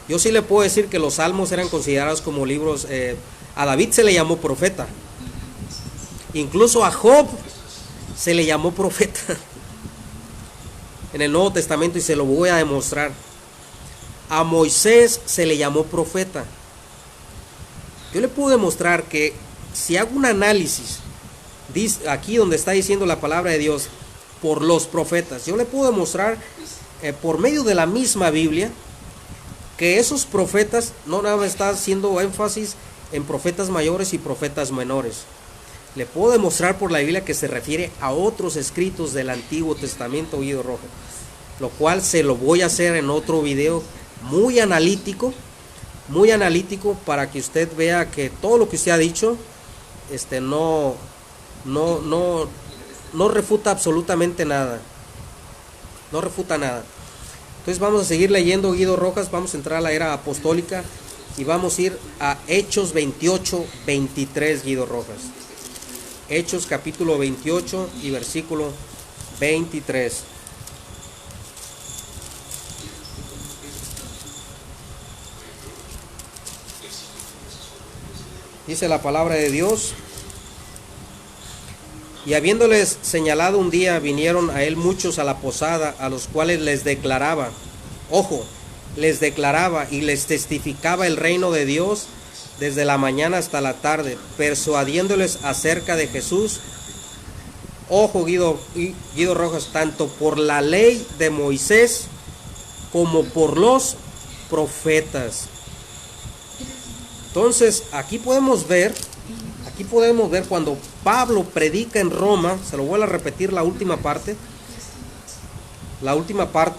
Yo sí le puedo decir que los salmos eran considerados como libros. A David se le llamó profeta. Incluso a Job se le llamó profeta en el Nuevo Testamento, y se lo voy a demostrar. A Moisés se le llamó profeta. Yo le puedo demostrar que si hago un análisis, aquí donde está diciendo la palabra de Dios, por los profetas, yo le puedo demostrar por medio de la misma Biblia, que esos profetas no nada más está haciendo énfasis en profetas mayores y profetas menores. Le puedo demostrar por la Biblia que se refiere a otros escritos del Antiguo Testamento, Guido Rojas, lo cual se lo voy a hacer en otro video muy analítico, para que usted vea que todo lo que usted ha dicho no refuta absolutamente nada. No refuta nada. Entonces vamos a seguir leyendo, Guido Rojas. Vamos a entrar a la era apostólica y vamos a ir a Hechos 28:23, Guido Rojas. Hechos capítulo 28 y versículo 23. Dice la palabra de Dios: y habiéndoles señalado un día, vinieron a él muchos a la posada, a los cuales les declaraba, y les testificaba el reino de Dios desde la mañana hasta la tarde, persuadiéndoles acerca de Jesús. Guido Rojas, tanto por la ley de Moisés como por los profetas. Entonces, aquí podemos ver cuando Pablo predica en Roma. Se lo voy a repetir la última parte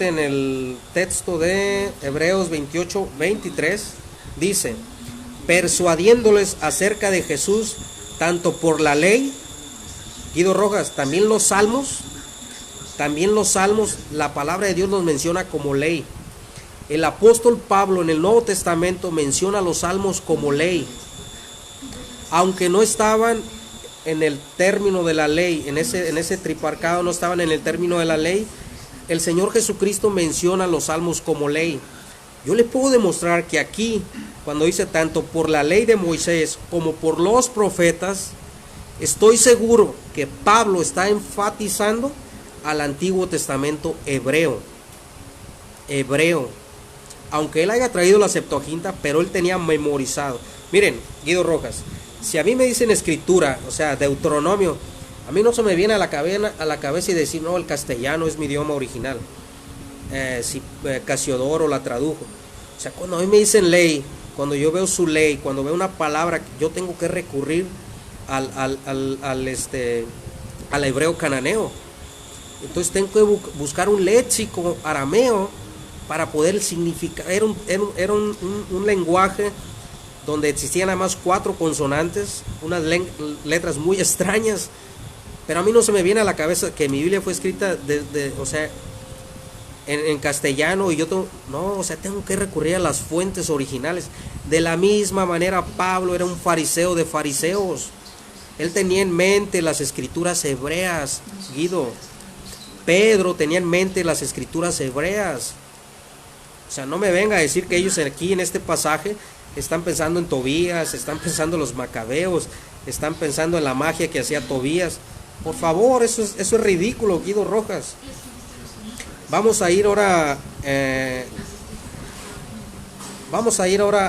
en el texto de Hebreos 28:23, dice: persuadiéndoles acerca de Jesús, tanto por la ley. Guido Rojas, también los salmos, la palabra de Dios los menciona como ley. El apóstol Pablo en el Nuevo Testamento menciona los salmos como ley, aunque no estaban en el término de la ley, en ese triparcado no estaban en el término de la ley. El Señor Jesucristo menciona los salmos como ley. Yo le puedo demostrar que aquí, cuando dice tanto por la ley de Moisés como por los profetas, Estoy seguro que Pablo está enfatizando al Antiguo Testamento hebreo. Hebreo. Aunque él haya traído la Septuaginta, pero él tenía memorizado. Miren, Guido Rojas, si a mí me dicen escritura, o sea, Deuteronomio, a mí no se me viene a la cabeza y decir, no, el castellano es mi idioma original. Si Casiodoro la tradujo. O sea, cuando a mí me dicen ley, cuando yo veo su ley, cuando veo una palabra, yo tengo que recurrir al hebreo cananeo. Entonces tengo que buscar un léxico arameo para poder significar. Era un lenguaje donde existían nada más 4 consonantes, unas letras muy extrañas, pero a mí no se me viene a la cabeza que mi Biblia fue escrita o sea, en castellano, y yo tengo que recurrir a las fuentes originales. De la misma manera, Pablo era un fariseo de fariseos. Él tenía en mente las escrituras hebreas, Guido. Pedro tenía en mente las escrituras hebreas. O sea, no me venga a decir que ellos aquí en este pasaje están pensando en Tobías, están pensando en los macabeos, están pensando en la magia que hacía Tobías. Por favor, eso es ridículo, Guido Rojas. Vamos a ir ahora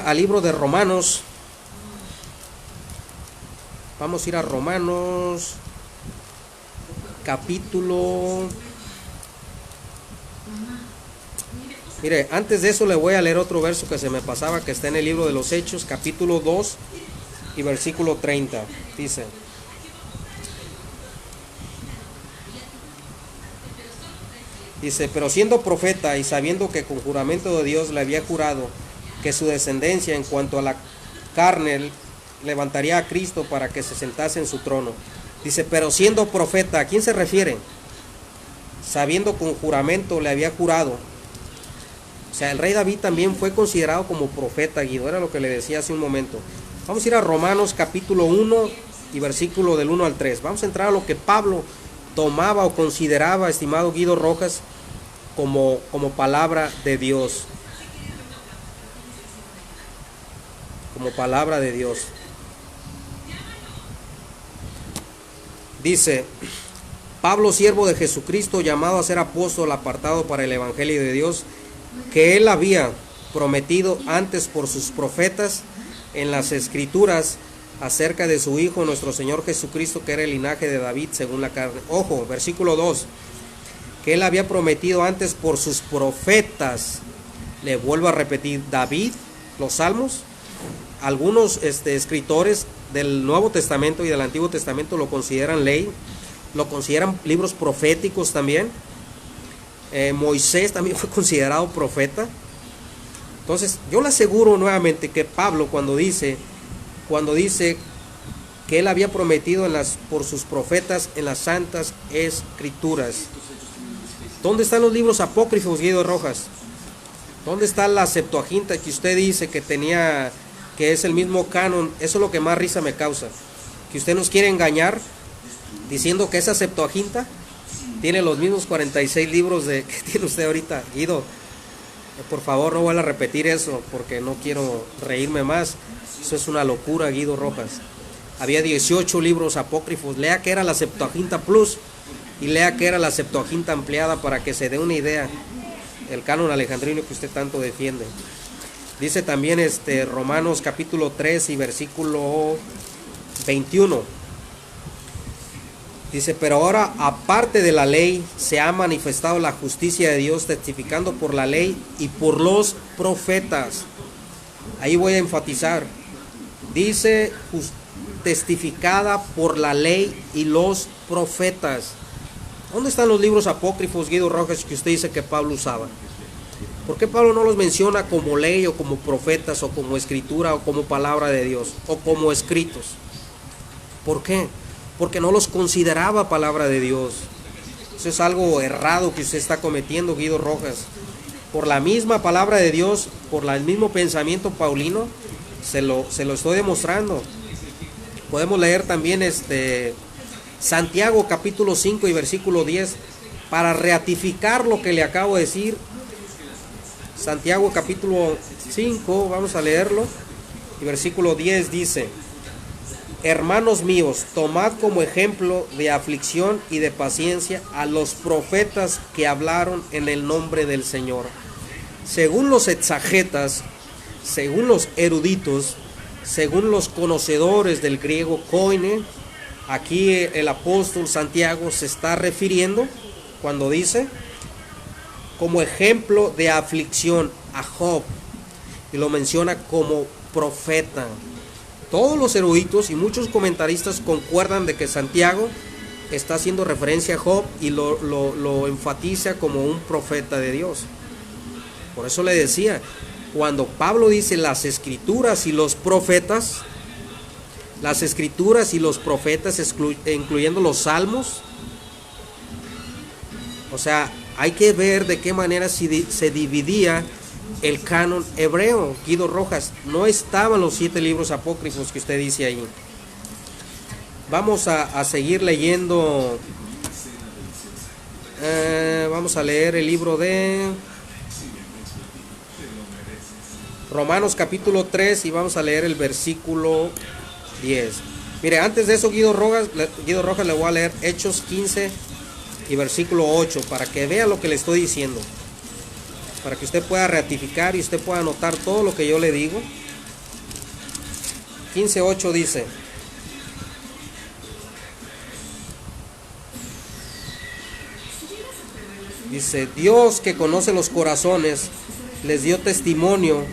al libro de Romanos. Vamos a ir a Romanos capítulo. Mire, antes de eso le voy a leer otro verso que se me pasaba, que está en el libro de los Hechos, capítulo 2 y versículo 30. Dice, pero siendo profeta y sabiendo que con juramento de Dios le había jurado que su descendencia en cuanto a la carne levantaría a Cristo para que se sentase en su trono. Dice, pero siendo profeta, ¿a quién se refiere? Sabiendo con juramento le había jurado. O sea, el rey David también fue considerado como profeta, Guido, era lo que le decía hace un momento. Vamos a ir a Romanos capítulo 1 y versículo del 1 al 3. Vamos a entrar a lo que Pablo tomaba o consideraba, estimado Guido Rojas, como palabra de Dios. Como palabra de Dios. Dice, Pablo, siervo de Jesucristo, llamado a ser apóstol, apartado para el evangelio de Dios, que él había prometido antes por sus profetas en las escrituras acerca de su Hijo, nuestro Señor Jesucristo, que era el linaje de David según la carne. Ojo, versículo 2, que él había prometido antes por sus profetas. Le vuelvo a repetir, David, los salmos. Algunos escritores del Nuevo Testamento y del Antiguo Testamento lo consideran ley, lo consideran libros proféticos también. Moisés también fue considerado profeta. Entonces yo le aseguro nuevamente que Pablo cuando dice que él había prometido por sus profetas en las santas escrituras. ¿Dónde están los libros apócrifos, Guido Rojas? ¿Dónde está la Septuaginta que usted dice que es el mismo canon? Eso es lo que más risa me causa, que usted nos quiere engañar diciendo que esa Septuaginta tiene los mismos 46 libros que tiene usted ahorita. Guido, por favor, no vuelva a repetir eso, porque no quiero reírme más. Eso es una locura, Guido Rojas. Había 18 libros apócrifos. Lea que era la Septuaginta Plus y lea que era la Septuaginta ampliada para que se dé una idea. El canon alejandrino que usted tanto defiende. Dice también Romanos capítulo 3 y versículo 21. Dice, pero ahora aparte de la ley se ha manifestado la justicia de Dios, testificando por la ley y por los profetas. Ahí voy a enfatizar. Dice testificada por la ley y los profetas. ¿Dónde están los libros apócrifos, Guido Rojas, que usted dice que Pablo usaba? ¿Por qué Pablo no los menciona como ley o como profetas o como escritura o como palabra de Dios o como escritos? ¿Por qué? Porque no los consideraba palabra de Dios. Eso es algo errado que usted está cometiendo, Guido Rojas. Por la misma palabra de Dios, por el mismo pensamiento paulino, se lo estoy demostrando. Podemos leer también Santiago capítulo 5 y versículo 10 para ratificar lo que le acabo de decir. Santiago capítulo 5, vamos a leerlo, y versículo 10 dice, hermanos míos, tomad como ejemplo de aflicción y de paciencia a los profetas que hablaron en el nombre del Señor. Según los exagetas, según los eruditos, según los conocedores del griego koine, aquí el apóstol Santiago se está refiriendo cuando dice como ejemplo de aflicción a Job, y lo menciona como profeta. Todos los eruditos y muchos comentaristas concuerdan de que Santiago está haciendo referencia a Job y lo enfatiza como un profeta de Dios. Por eso le decía, cuando Pablo dice las escrituras y los profetas, las escrituras y los profetas incluyendo los salmos, o sea, hay que ver de qué manera se dividía el canon hebreo. Guido Rojas, no estaban los 7 libros apócrifos que usted dice ahí. Vamos a seguir leyendo. Vamos a leer el libro de Romanos capítulo 3 y vamos a leer el versículo 10. Mire, antes de eso Guido Rojas le voy a leer Hechos 15 y versículo 8 para que vea lo que le estoy diciendo, para que usted pueda ratificar y usted pueda anotar todo lo que yo le digo. 15:8 dice, Dios que conoce los corazones les dio testimonio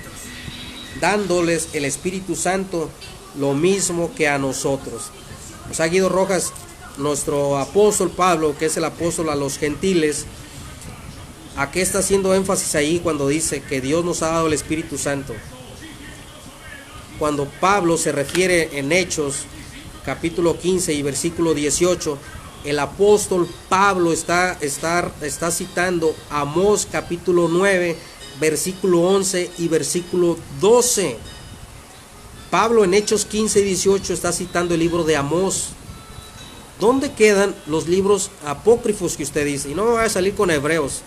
dándoles el Espíritu Santo lo mismo que a nosotros. O sea, Guido Rojas, nuestro apóstol Pablo, que es el apóstol a los gentiles, ¿a qué está haciendo énfasis ahí cuando dice que Dios nos ha dado el Espíritu Santo? Cuando Pablo se refiere en Hechos capítulo 15 y versículo 18, el apóstol Pablo está citando Amós capítulo 9, versículo 11 y versículo 12. Pablo en Hechos 15 y 18 está citando el libro de Amós. ¿Dónde quedan los libros apócrifos que usted dice? Y no me va a salir con Hebreos,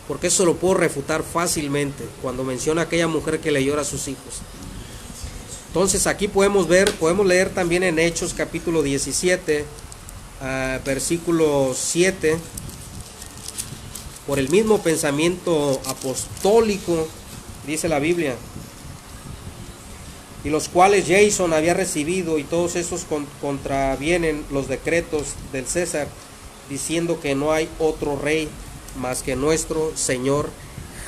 porque eso lo puedo refutar fácilmente cuando menciona a aquella mujer que le llora a sus hijos. Entonces aquí podemos leer también en Hechos capítulo 17, versículo 7, por el mismo pensamiento apostólico, dice la Biblia, y los cuales Jason había recibido, y todos esos contravienen los decretos del César, diciendo que no hay otro rey más que nuestro Señor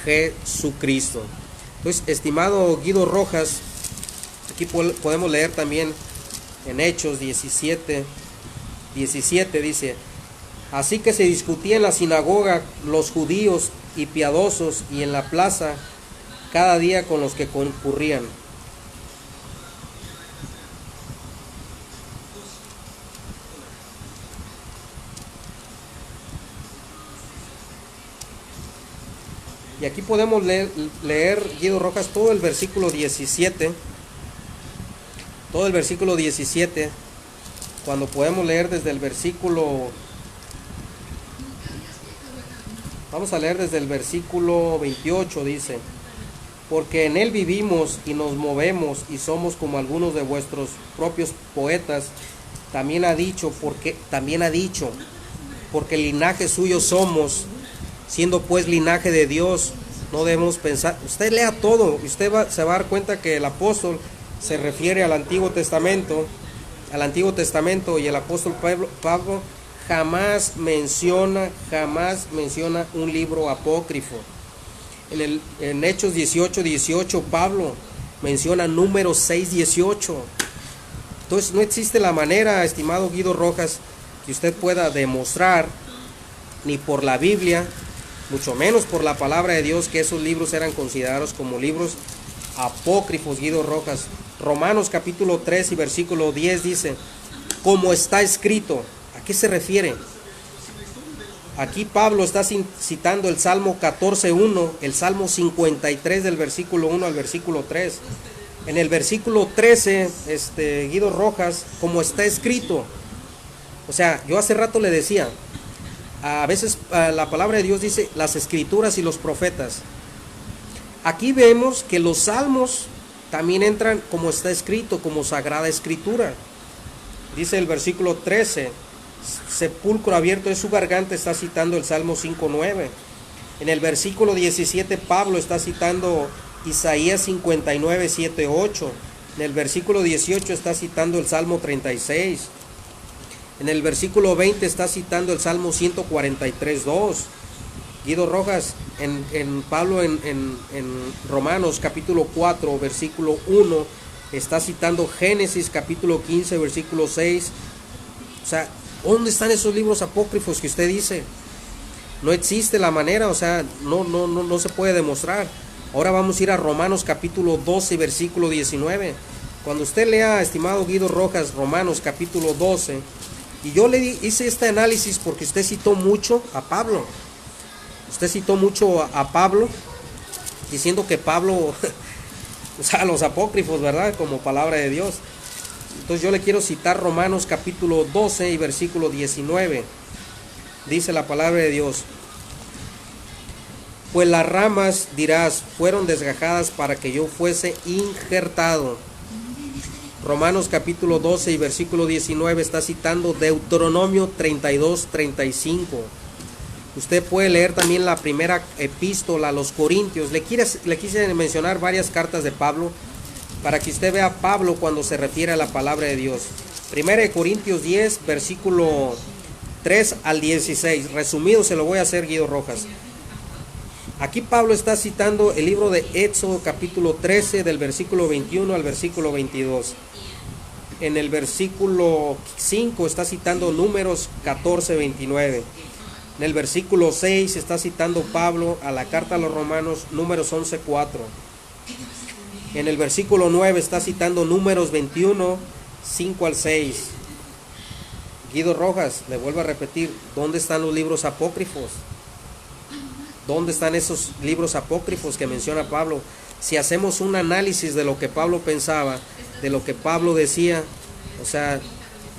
Jesucristo. Entonces, estimado Guido Rojas, aquí podemos leer también en Hechos 17 dice, así que se discutía en la sinagoga los judíos y piadosos y en la plaza cada día con los que concurrían. Y aquí podemos leer Guido Rojas todo el versículo 17, cuando podemos leer desde el versículo, vamos a leer desde el versículo 28, dice, porque en él vivimos y nos movemos y somos como algunos de vuestros propios poetas, también ha dicho, porque linaje suyo somos, siendo pues linaje de Dios, no debemos pensar. Usted lea todo y usted se va a dar cuenta que el apóstol se refiere al Antiguo Testamento, y el apóstol Pablo jamás menciona un libro apócrifo. En Hechos 18, Pablo menciona Números 6:18. Entonces no existe la manera, estimado Guido Rojas, que usted pueda demostrar, ni por la Biblia, mucho menos por la palabra de Dios, que esos libros eran considerados como libros apócrifos. Guido Rojas, Romanos capítulo 3 y versículo 10 dice, como está escrito. ¿A qué se refiere? Aquí Pablo está citando el Salmo 14:1, el Salmo 53 del versículo 1 al versículo 3. En el versículo 13, Guido Rojas, como está escrito. O sea, yo hace rato le decía, a veces la palabra de Dios dice las escrituras y los profetas. Aquí vemos que los salmos también entran como está escrito, como sagrada escritura. Dice el versículo 13, sepulcro abierto es su garganta, está citando el Salmo 5:9. En el versículo 17 Pablo está citando Isaías 59, 7, 8. En el versículo 18 está citando el Salmo 36. En el versículo 20 está citando el Salmo 143, 2. Guido Rojas, en Pablo en Romanos capítulo 4, versículo 1, está citando Génesis capítulo 15, versículo 6. O sea, ¿dónde están esos libros apócrifos que usted dice? No existe la manera, o sea, no se puede demostrar. Ahora vamos a ir a Romanos capítulo 12, versículo 19. Cuando usted lea, estimado Guido Rojas, Romanos capítulo 12, y yo le hice este análisis porque usted citó mucho a Pablo. Usted citó mucho a Pablo, diciendo que Pablo, o sea, los apócrifos, ¿verdad? Como palabra de Dios. Entonces yo le quiero citar Romanos capítulo 12 y versículo 19. Dice la palabra de Dios: pues las ramas, dirás, fueron desgajadas para que yo fuese injertado. Romanos capítulo 12 y versículo 19 está citando Deuteronomio 32, 35. Usted puede leer también la primera epístola a los Corintios. Le quise mencionar varias cartas de Pablo para que usted vea a Pablo cuando se refiere a la palabra de Dios. Primera de Corintios 10, versículo 3 al 16. Resumido se lo voy a hacer, Guido Rojas. Aquí Pablo está citando el libro de Éxodo capítulo 13 del versículo 21 al versículo 22. En el versículo 5 está citando Números 14, 29. En el versículo 6 está citando Pablo a la carta a los Romanos, Números 11, 4. En el versículo 9 está citando Números 21, 5 al 6. Guido Rojas, le vuelvo a repetir, ¿dónde están los libros apócrifos? ¿Dónde están esos libros apócrifos que menciona Pablo? Si hacemos un análisis de lo que Pablo pensaba, de lo que Pablo decía, o sea,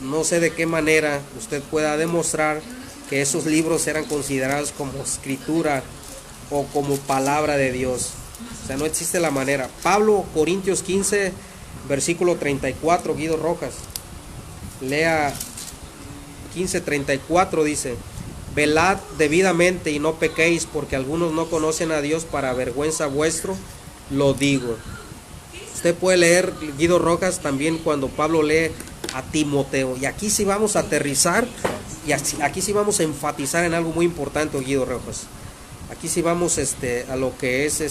no sé de qué manera usted pueda demostrar que esos libros eran considerados como escritura o como palabra de Dios. O sea, no existe la manera. Pablo, Corintios 15, versículo 34, Guido Rojas. Lea 15:34, dice: velad debidamente y no pequéis, porque algunos no conocen a Dios, para vergüenza vuestro lo digo. Usted puede leer, Guido Rojas, también cuando Pablo lee a Timoteo. Y aquí sí vamos a aterrizar, y aquí sí vamos a enfatizar en algo muy importante, Guido Rojas. Aquí sí vamos a lo que es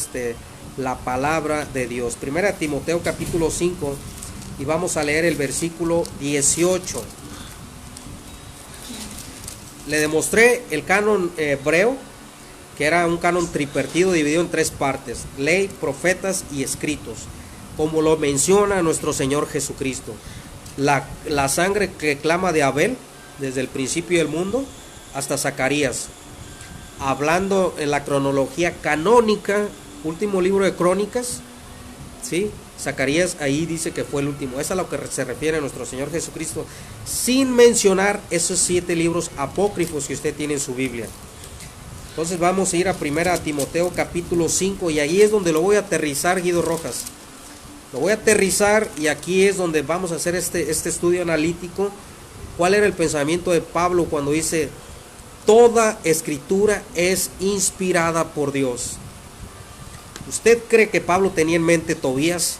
la palabra de Dios. Primera Timoteo capítulo 5, y vamos a leer el versículo 18. Le demostré el canon hebreo, que era un canon tripartido dividido en tres partes: ley, profetas y escritos, como lo menciona nuestro Señor Jesucristo. La sangre que clama de Abel, desde el principio del mundo hasta Zacarías, hablando en la cronología canónica, último libro de Crónicas, ¿sí? Zacarías ahí dice que fue el último. Es a lo que se refiere a nuestro Señor Jesucristo, sin mencionar esos 7 libros apócrifos que usted tiene en su Biblia. Entonces vamos a ir a primera Timoteo capítulo 5, y ahí es donde lo voy a aterrizar, Guido Rojas. Lo voy a aterrizar, y aquí es donde vamos a hacer este estudio analítico. ¿Cuál era el pensamiento de Pablo cuando dice: toda escritura es inspirada por Dios? ¿Usted cree que Pablo tenía en mente Tobías,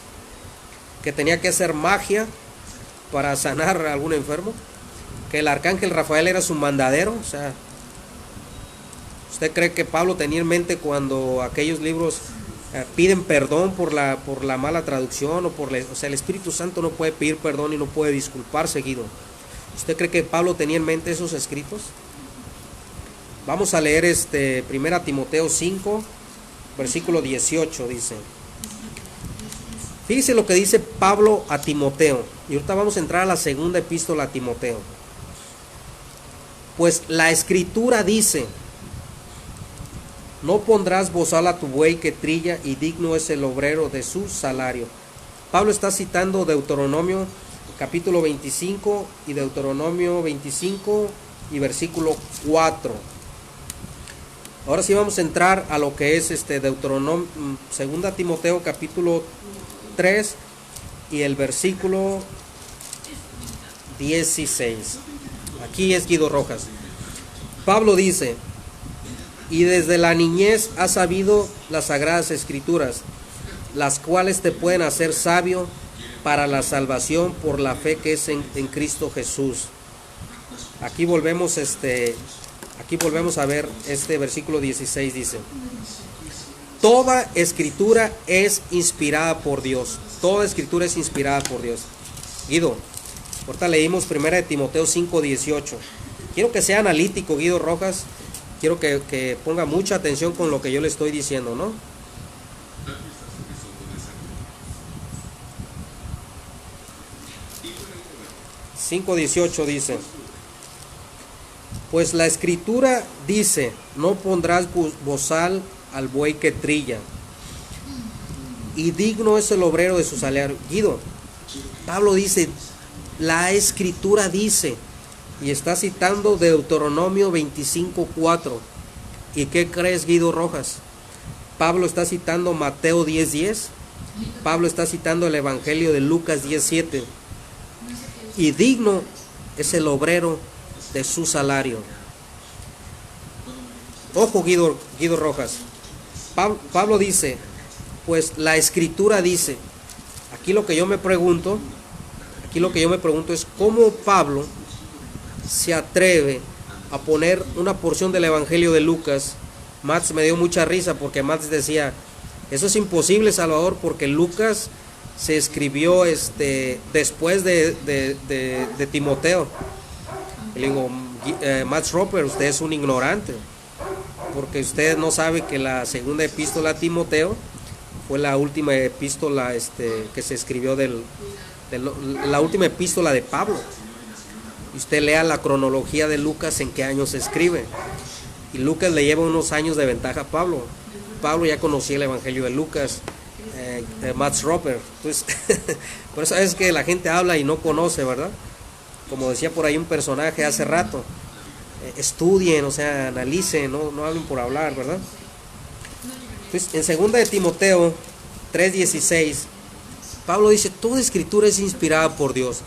que tenía que hacer magia para sanar a algún enfermo? ¿Que el arcángel Rafael era su mandadero? O sea, ¿usted cree que Pablo tenía en mente cuando aquellos libros piden perdón por la mala traducción, o sea, el Espíritu Santo no puede pedir perdón y no puede disculpar seguido? ¿Usted cree que Pablo tenía en mente esos escritos? Vamos a leer primera Timoteo 5, versículo 18, dice. Fíjese lo que dice Pablo a Timoteo. Y ahorita vamos a entrar a la segunda epístola a Timoteo. Pues la escritura dice: no pondrás bozal a tu buey que trilla, y digno es el obrero de su salario. Pablo está citando Deuteronomio capítulo 25 y Deuteronomio 25 y versículo 4. Ahora sí vamos a entrar a lo que es Deuteronomio, segunda Timoteo capítulo 3 y el versículo 16. Aquí es Guido Rojas. Pablo dice: y desde la niñez has sabido las sagradas escrituras, las cuales te pueden hacer sabio para la salvación por la fe que es en Cristo Jesús. Aquí volvemos a ver este versículo 16, dice: toda escritura es inspirada por Dios. Toda escritura es inspirada por Dios. Guido, ahorita leímos 1 Timoteo 5:18. Quiero que sea analítico, Guido Rojas. Quiero que ponga mucha atención con lo que yo le estoy diciendo, ¿no? 5:18 dice: pues la escritura dice: no pondrás bozal al buey que trilla, y digno es el obrero de su salario. Guido, Pablo dice, la escritura dice, y está citando Deuteronomio 25:4. ¿Y qué crees, Guido Rojas? Pablo está citando Mateo 10:10. Pablo está citando el Evangelio de Lucas 10:7. Y digno es el obrero de su salario. Ojo, Guido Rojas. Pablo dice, pues la escritura dice. Aquí lo que yo me pregunto es cómo Pablo se atreve a poner una porción del Evangelio de Lucas. Max me dio mucha risa porque Max decía, eso es imposible, Salvador, porque Lucas se escribió después de Timoteo. Y le digo, Max Roper, usted es un ignorante, porque usted no sabe que la segunda epístola a Timoteo fue la última epístola que se escribió la última epístola de Pablo. Y usted lea la cronología de Lucas, en qué año se escribe. Y Lucas le lleva unos años de ventaja a Pablo. Pablo ya conocía el Evangelio de Lucas, Max Roper. Entonces, por eso es que la gente habla y no conoce, ¿verdad? Como decía por ahí un personaje hace rato, estudien, o sea, analicen, no hablen por hablar, ¿verdad? Entonces, en 2 de Timoteo 3:16, Pablo dice, toda escritura es inspirada por Dios.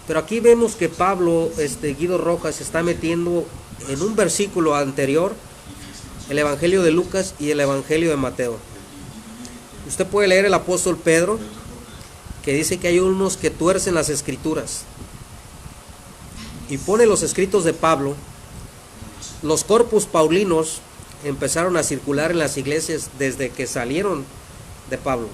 Pero aquí vemos que Pablo, Guido Rojas, se está metiendo en un versículo anterior, el Evangelio de Lucas y el Evangelio de Mateo. Usted puede leer el apóstol Pedro, que dice que hay unos que tuercen las escrituras, y pone los escritos de Pablo. Los corpus paulinos empezaron a circular en las iglesias desde que salieron de Pablo.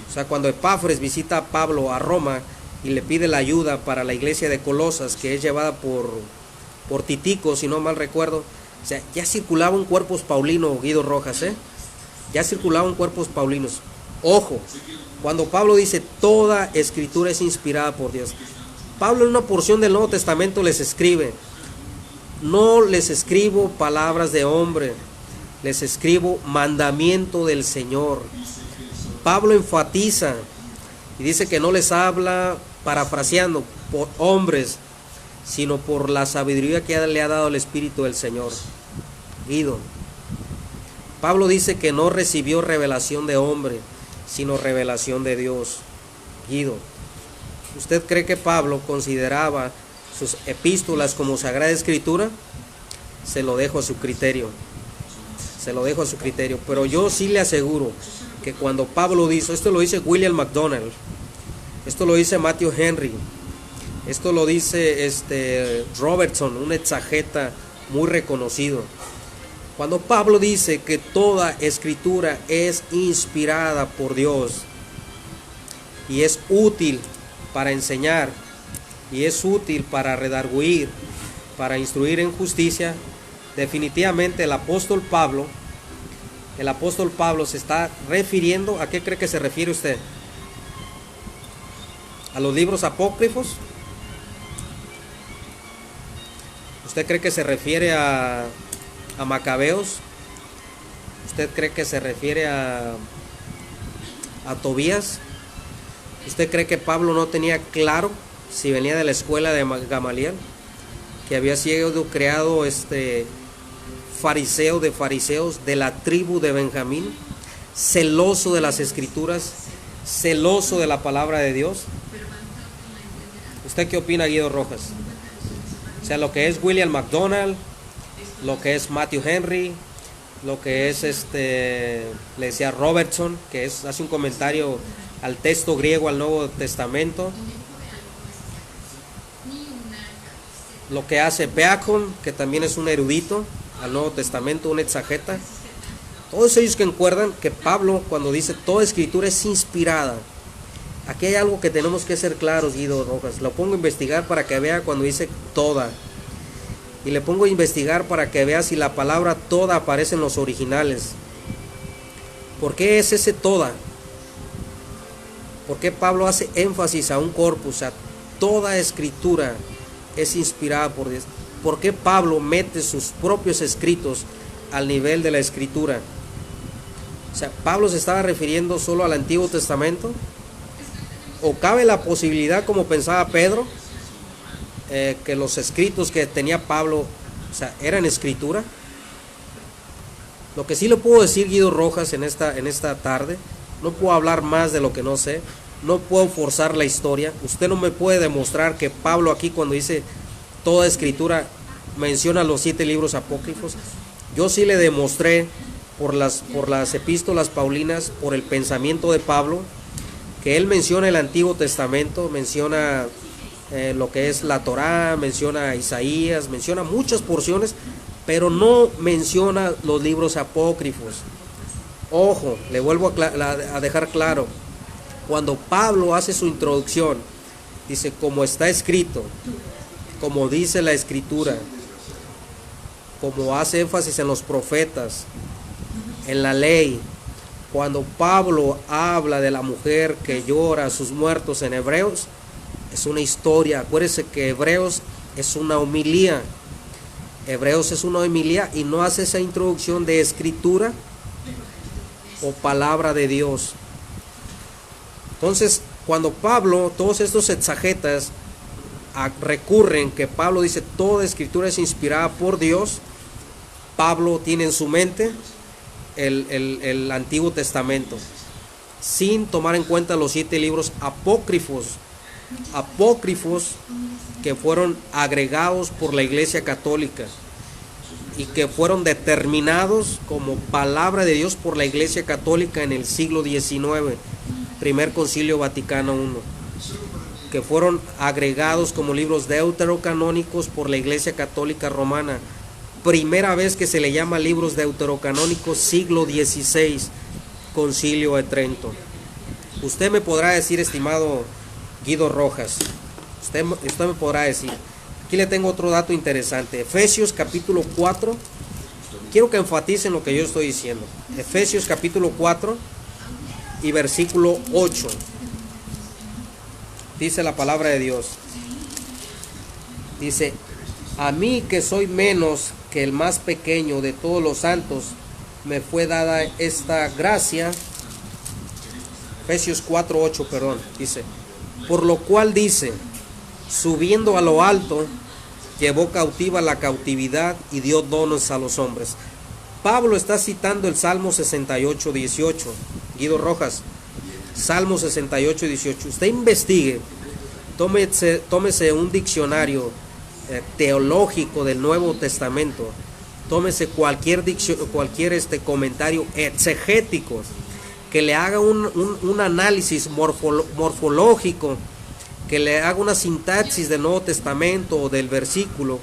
O sea, cuando Epafres visita a Pablo a Roma y le pide la ayuda para la iglesia de Colosas, que es llevada por Tíquico, si no mal recuerdo, o sea, ya circulaba un corpus paulino, Guido Rojas, ya circulaban cuerpos paulinos. Ojo, cuando Pablo dice toda escritura es inspirada por Dios, Pablo en una porción del Nuevo Testamento les escribe: no les escribo palabras de hombre, les escribo mandamiento del Señor. Pablo enfatiza y dice que no les habla, parafraseando, por hombres, sino por la sabiduría que le ha dado el Espíritu del Señor. Guido, Pablo dice que no recibió revelación de hombre, sino revelación de Dios. Guido, ¿usted cree que Pablo consideraba sus epístolas como Sagrada Escritura? Se lo dejo a su criterio. Pero yo sí le aseguro que cuando Pablo dice, esto lo dice William MacDonald, esto lo dice Matthew Henry, esto lo dice Robertson, un exegeta muy reconocido. Cuando Pablo dice que toda escritura es inspirada por Dios y es útil para enseñar, y es útil para redarguir, para instruir en justicia, definitivamente el apóstol Pablo se está refiriendo, ¿a qué cree que se refiere usted? ¿A los libros apócrifos? ¿Usted cree que se refiere a Macabeos? ¿Usted cree que se refiere a Tobías? ¿Usted cree que Pablo no tenía claro si venía de la escuela de Gamaliel, que había sido creado fariseo de fariseos, de la tribu de Benjamín, celoso de las escrituras, celoso de la palabra de Dios? ¿Usted qué opina, Guido Rojas? O sea, lo que es William MacDonald, lo que es Matthew Henry, lo que es le decía Robertson, que hace un comentario al texto griego, al Nuevo Testamento. Lo que hace Bacon, que también es un erudito al Nuevo Testamento, un exageta. Todos ellos que concuerdan que Pablo, cuando dice toda escritura es inspirada. Aquí hay algo que tenemos que ser claros, Guido Rojas. Lo pongo a investigar para que vea cuando dice toda. Y le pongo a investigar para que vea si la palabra toda aparece en los originales. ¿Por qué es ese toda? ¿Por qué Pablo hace énfasis a un corpus, a toda escritura es inspirada por Dios? ¿Por qué Pablo mete sus propios escritos al nivel de la escritura? O sea, ¿Pablo se estaba refiriendo solo al Antiguo Testamento? ¿O cabe la posibilidad, como pensaba Pedro, que los escritos que tenía Pablo, o sea, eran escritura? Lo que sí le puedo decir, Guido Rojas, en esta tarde, no puedo hablar más de lo que no sé, no puedo forzar la historia. Usted no me puede demostrar que Pablo aquí, cuando dice toda escritura, menciona los 7 libros apócrifos. Yo sí le demostré por las epístolas paulinas, por el pensamiento de Pablo, que él menciona el Antiguo Testamento, menciona lo que es la Torá, menciona Isaías, menciona muchas porciones, pero no menciona los libros apócrifos. Ojo, le vuelvo a dejar claro, cuando Pablo hace su introducción, dice como está escrito, como dice la escritura, como hace énfasis en los profetas, en la ley. Cuando Pablo habla de la mujer que llora a sus muertos en Hebreos, es una historia. Acuérdense que Hebreos es una homilía. Hebreos es una homilía y no hace esa introducción de escritura o palabra de Dios. Entonces, cuando Pablo, todos estos exagetas recurren que Pablo dice toda escritura es inspirada por Dios, Pablo tiene en su mente el Antiguo Testamento, sin tomar en cuenta los 7 libros apócrifos que fueron agregados por la Iglesia Católica y que fueron determinados como palabra de Dios por la Iglesia Católica en el siglo XIX, Primer Concilio Vaticano I, que fueron agregados como libros deuterocanónicos por la Iglesia Católica Romana. Primera vez que se le llama libros deuterocanónicos, siglo XVI, Concilio de Trento. Usted me podrá decir, estimado Guido Rojas, usted me podrá decir, aquí le tengo otro dato interesante, Efesios capítulo 4, quiero que enfaticen lo que yo estoy diciendo, Efesios capítulo 4 y versículo 8, dice la palabra de Dios, dice, a mí que soy menos que el más pequeño de todos los santos, me fue dada esta gracia, Efesios 4:8, perdón, dice, por lo cual dice, subiendo a lo alto, llevó cautiva la cautividad y dio dones a los hombres. Pablo está citando el Salmo 68:18, Guido Rojas, Salmo 68:18. Usted investigue, tómese un diccionario teológico del Nuevo Testamento, tómese cualquier comentario exegético que le haga un análisis morfológico, que le haga una sintaxis del Nuevo Testamento o del versículo,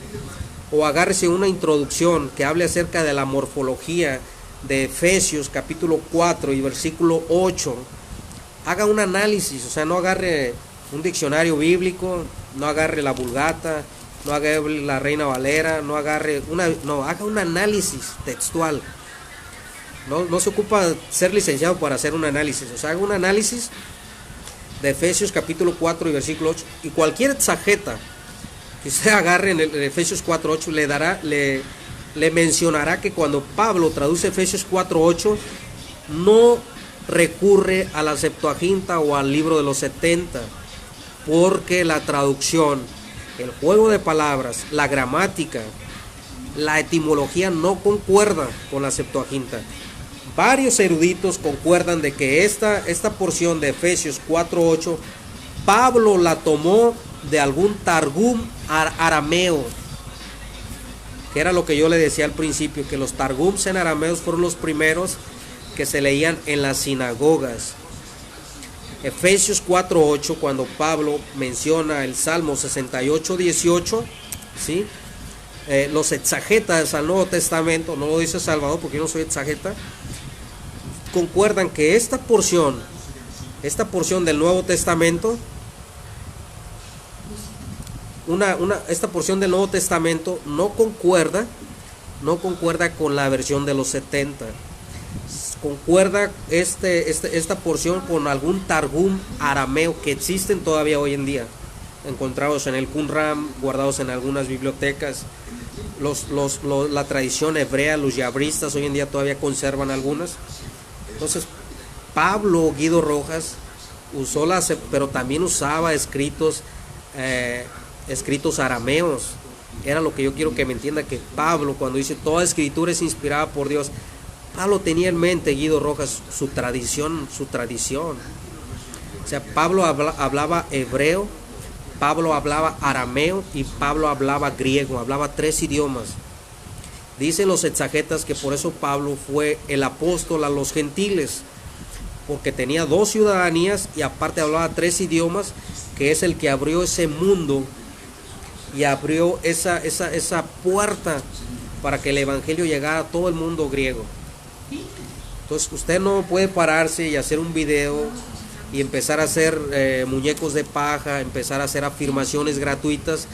o agárrese una introducción que hable acerca de la morfología de Efesios capítulo 4 y versículo 8, haga un análisis, o sea, no agarre un diccionario bíblico, no agarre la Vulgata, no agarre la Reina Valera, haga un análisis textual. No se ocupa ser licenciado para hacer un análisis, o sea, haga un análisis de Efesios capítulo 4 y versículo 8, y cualquier exageta que usted agarre en el Efesios 4:8 le mencionará que cuando Pablo traduce Efesios 4:8 no recurre a la Septuaginta o al libro de los 70, porque la traducción, el juego de palabras, la gramática, la etimología no concuerda con la Septuaginta. Varios eruditos concuerdan de que esta porción de Efesios 4:8 Pablo la tomó de algún targum arameo, que era lo que yo le decía al principio, que los targums en arameos fueron los primeros que se leían en las sinagogas. Efesios 4:8, cuando Pablo menciona el Salmo 68:18, ¿sí? Los exagetas al Nuevo Testamento, no lo dice Salvador porque yo no soy exageta, concuerdan que esta porción del Nuevo Testamento, esta porción del Nuevo Testamento no concuerda con la versión de los 70. Concuerda esta porción con algún targum arameo que existen todavía hoy en día, encontrados en el Qumran, guardados en algunas bibliotecas. La tradición hebrea, los yabristas hoy en día todavía conservan algunas. Entonces Pablo Guido Rojas usó pero también usaba escritos arameos. Era lo que yo quiero que me entienda, que Pablo, cuando dice toda escritura es inspirada por Dios, Pablo tenía en mente, Guido Rojas, su tradición. O sea, Pablo hablaba hebreo, Pablo hablaba arameo y Pablo hablaba griego, hablaba 3 idiomas. Dicen los exagetas que por eso Pablo fue el apóstol a los gentiles, porque tenía 2 ciudadanías y aparte hablaba 3 idiomas, que es el que abrió ese mundo y abrió esa puerta para que el evangelio llegara a todo el mundo griego. Entonces usted no puede pararse y hacer un video y empezar a hacer muñecos de paja, empezar a hacer afirmaciones gratuitas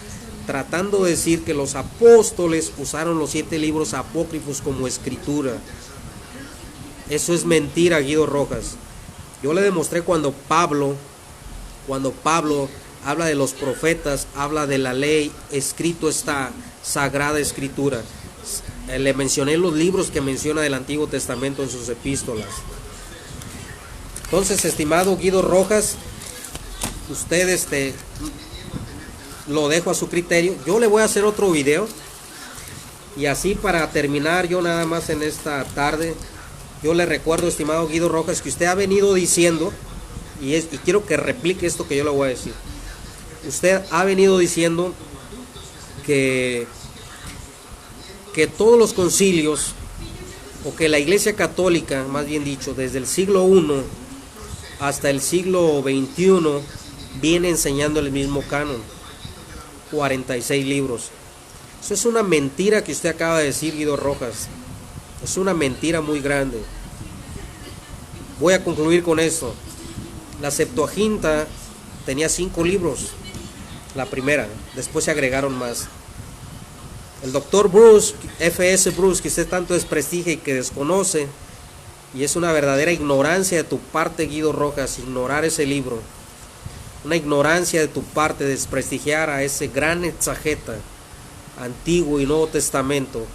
tratando de decir que los apóstoles usaron los 7 libros apócrifos como escritura. Eso es mentira, Guido Rojas. Yo le demostré cuando Pablo habla de los profetas, habla de la ley, escrito esta sagrada escritura. Le mencioné los libros que menciona del Antiguo Testamento en sus epístolas. Entonces, estimado Guido Rojas, usted lo dejo a su criterio. Yo le voy a hacer otro video. Y así, para terminar, yo nada más en esta tarde, yo le recuerdo, estimado Guido Rojas, que usted ha venido diciendo, y quiero que replique esto que yo le voy a decir. Usted ha venido diciendo que todos los concilios, o que la Iglesia Católica, más bien dicho, desde el siglo I hasta el siglo XXI, viene enseñando el mismo canon, 46 libros. Eso es una mentira que usted acaba de decir, Guido Rojas. Es una mentira muy grande. Voy a concluir con esto. La Septuaginta tenía 5 libros, la primera, después se agregaron más. El doctor Bruce, F.S. Bruce, que usted tanto desprestigia y que desconoce, y es una verdadera ignorancia de tu parte, Guido Rojas, ignorar ese libro. Una ignorancia de tu parte, desprestigiar a ese gran exageta, Antiguo y Nuevo Testamento.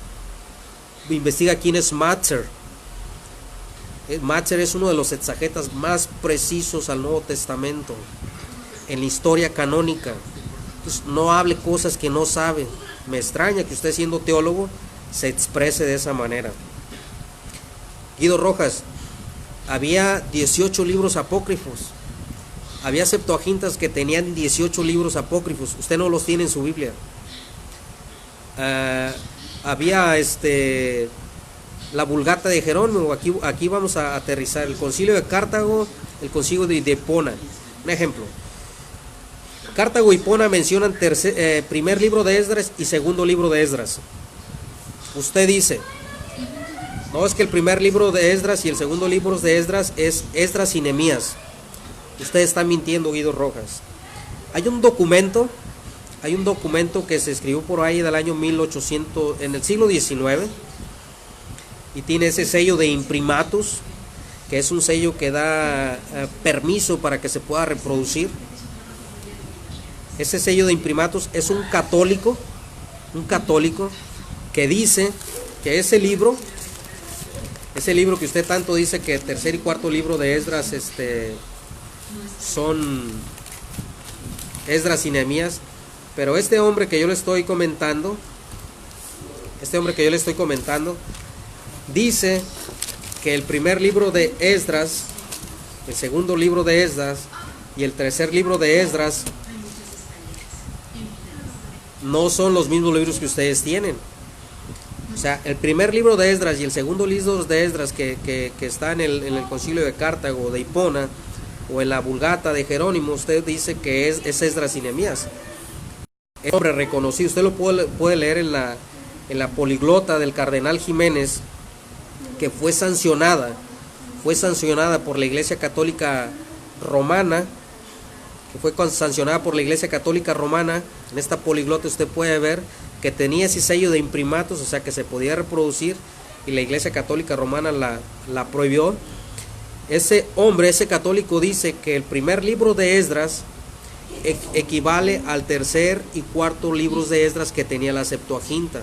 Investiga quién es Matzer. Matzer es uno de los exagetas más precisos al Nuevo Testamento, en la historia canónica. Entonces, no hable cosas que no sabe. Me extraña que usted, siendo teólogo, se exprese de esa manera. Guido Rojas, había 18 libros apócrifos. Había Septuagintas que tenían 18 libros apócrifos. Usted no los tiene en su Biblia. Había la Vulgata de Jerónimo. Aquí vamos a aterrizar. El Concilio de Cartago, el Concilio de Hipona. Un ejemplo. Cartago y Hipona mencionan primer libro de Esdras y segundo libro de Esdras. Usted dice, no, es que el primer libro de Esdras y el segundo libro de Esdras es Esdras y Nehemías. Usted está mintiendo, Guido Rojas. Hay un documento que se escribió por ahí del año 1800, en el siglo XIX, y tiene ese sello de imprimatus, que es un sello que da permiso para que se pueda reproducir. Ese sello de imprimatus es un católico que dice que ese libro que usted tanto dice que el tercer y cuarto libro de Esdras son Esdras y Nehemías, pero este hombre que yo le estoy comentando dice que el primer libro de Esdras, el segundo libro de Esdras y el tercer libro de Esdras no son los mismos libros que ustedes tienen. O sea, el primer libro de Esdras y el segundo libro de Esdras que está en el concilio de Cartago, de Hipona, o en la Vulgata de Jerónimo, usted dice que es Esdras y Nehemías. Es hombre reconocido, usted lo puede leer en la poliglota del cardenal Jiménez, que fue sancionada por la Iglesia Católica Romana, En esta poliglota usted puede ver que tenía ese sello de imprimatos, o sea que se podía reproducir, y la Iglesia Católica Romana la prohibió. Ese católico dice que el primer libro de Esdras equivale al tercer y cuarto libros de Esdras que tenía la Septuaginta.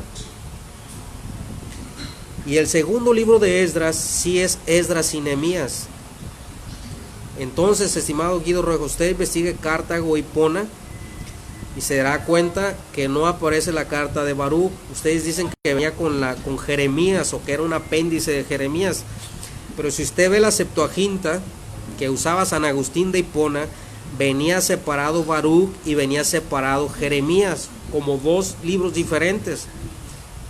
Y el segundo libro de Esdras sí es Esdras y Nehemías. Entonces, estimado Guido Rojas, usted investigue Cartago y Hipona y se dará cuenta que no aparece la carta de Baruch. Ustedes dicen que venía con Jeremías, o que era un apéndice de Jeremías. Pero si usted ve la Septuaginta que usaba San Agustín de Hipona, venía separado Baruch y venía separado Jeremías, como dos libros diferentes.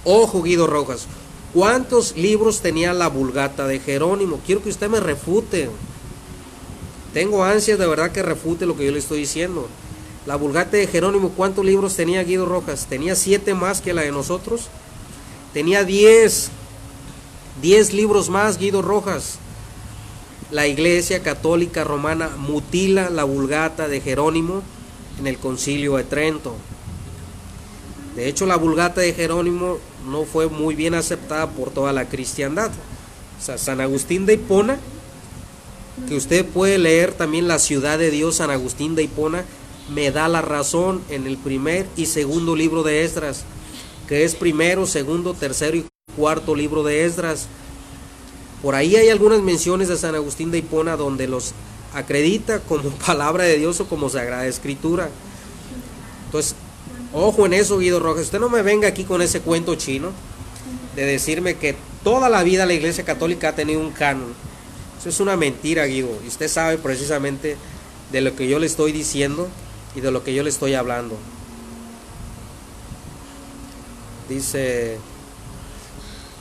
Ojo, Guido Rojas, ¿cuántos libros tenía la Vulgata de Jerónimo? Quiero que usted me refute. Tengo ansias de verdad que refute lo que yo le estoy diciendo. La Vulgata de Jerónimo, ¿cuántos libros tenía, Guido Rojas? ¿Tenía 7 más que la de nosotros? Tenía 10 libros más, Guido Rojas. La Iglesia Católica Romana mutila la Vulgata de Jerónimo en el Concilio de Trento. De hecho, la Vulgata de Jerónimo no fue muy bien aceptada por toda la cristiandad. O sea, San Agustín de Hipona, que usted puede leer también La Ciudad de Dios, San Agustín de Hipona, me da la razón en el primer y segundo libro de Esdras, que es primero, segundo, tercero y cuarto libro de Esdras. Por ahí hay algunas menciones de San Agustín de Hipona donde los acredita como palabra de Dios o como Sagrada Escritura. Entonces, ojo en eso, Guido Rojas. Usted no me venga aquí con ese cuento chino de decirme que toda la vida la Iglesia Católica ha tenido un canon. Eso es una mentira, Guido. Y usted sabe precisamente de lo que yo le estoy diciendo y de lo que yo le estoy hablando. Dice,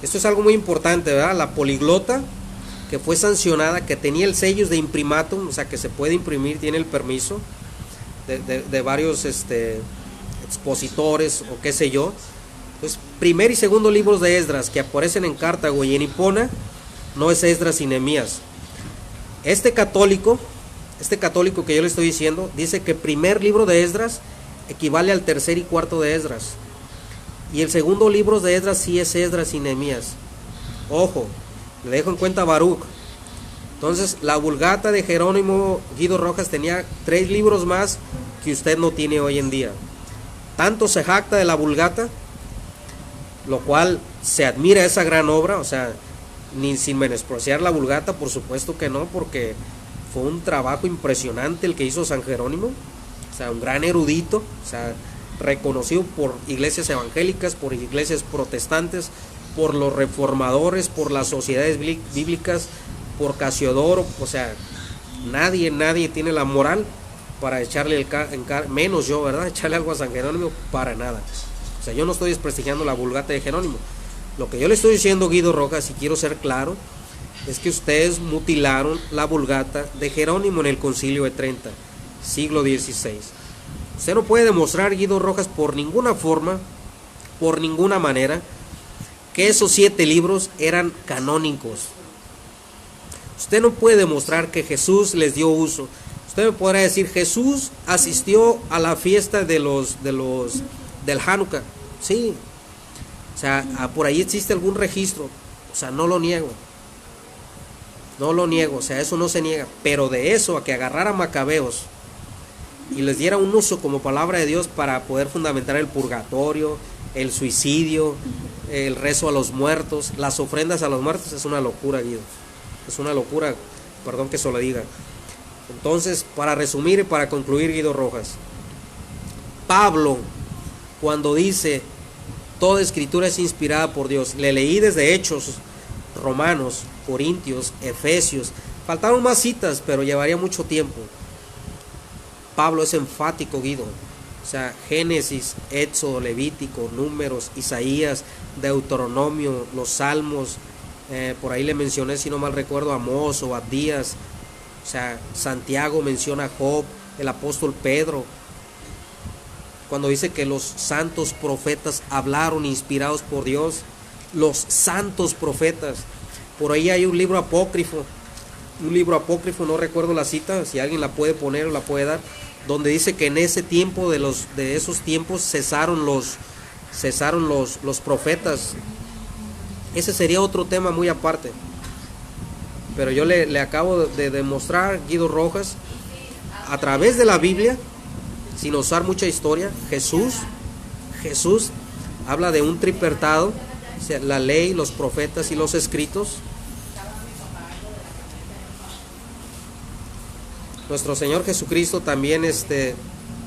esto es algo muy importante, ¿verdad? La poliglota que fue sancionada, que tenía el sello de imprimatum, o sea que se puede imprimir, tiene el permiso de varios expositores o qué sé yo. Pues primer y segundo libros de Esdras que aparecen en Cartago y en Hipona no es Esdras y Nehemías. Este católico que yo le estoy diciendo dice que el primer libro de Esdras equivale al tercer y cuarto de Esdras, y el segundo libro de Esdras sí es Esdras y Nehemías. Ojo, le dejo en cuenta Baruch. Entonces, la Vulgata de Jerónimo, Guido Rojas, tenía 3 libros más que usted no tiene hoy en día. Tanto se jacta de la Vulgata, lo cual se admira esa gran obra, o sea, ni sin menospreciar la Vulgata, por supuesto que no, porque fue un trabajo impresionante el que hizo San Jerónimo, o sea, un gran erudito, o sea, reconocido por iglesias evangélicas, por iglesias protestantes, por los reformadores, por las sociedades bíblicas, por Casiodoro. O sea, nadie tiene la moral para echarle menos yo, ¿verdad? Echarle algo a San Jerónimo, para nada. O sea, yo no estoy desprestigiando la Vulgata de Jerónimo. Lo que yo le estoy diciendo, Guido Rojas, y quiero ser claro, es que ustedes mutilaron la Vulgata de Jerónimo en el Concilio de Trento, siglo XVI. Usted no puede demostrar, Guido Rojas, por ninguna forma, por ninguna manera, que esos 7 libros eran canónicos. Usted no puede demostrar que Jesús les dio uso. Usted me podrá decir, Jesús asistió a la fiesta del Hanukkah. Sí. O sea, por ahí existe algún registro. O sea, no lo niego. No lo niego, o sea, eso no se niega. Pero de eso a que agarrara macabeos y les diera un uso como palabra de Dios para poder fundamentar el purgatorio, el suicidio, el rezo a los muertos, las ofrendas a los muertos, es una locura, Guido. Es una locura, perdón que se lo diga. Entonces, para resumir y para concluir, Guido Rojas, Pablo, cuando dice toda escritura es inspirada por Dios, le leí desde Hechos, Romanos, Corintios, Efesios, faltaron más citas, pero llevaría mucho tiempo. Pablo es enfático, Guido. O sea, Génesis, Éxodo, Levítico, Números, Isaías, Deuteronomio, los Salmos, por ahí le mencioné, si no mal recuerdo, Amós o Abdías, o sea, Santiago menciona a Job, el apóstol Pedro, cuando dice que los santos profetas hablaron inspirados por Dios, los santos profetas. Por ahí hay un libro apócrifo, no recuerdo la cita, si alguien la puede poner o la puede dar, donde dice que en ese tiempo de esos tiempos cesaron los profetas. Ese sería otro tema muy aparte. Pero yo le acabo de demostrar, Guido Rojas, a través de la Biblia, sin usar mucha historia, Jesús habla de un tripartado, o sea, la ley, los profetas y los escritos. Nuestro Señor Jesucristo también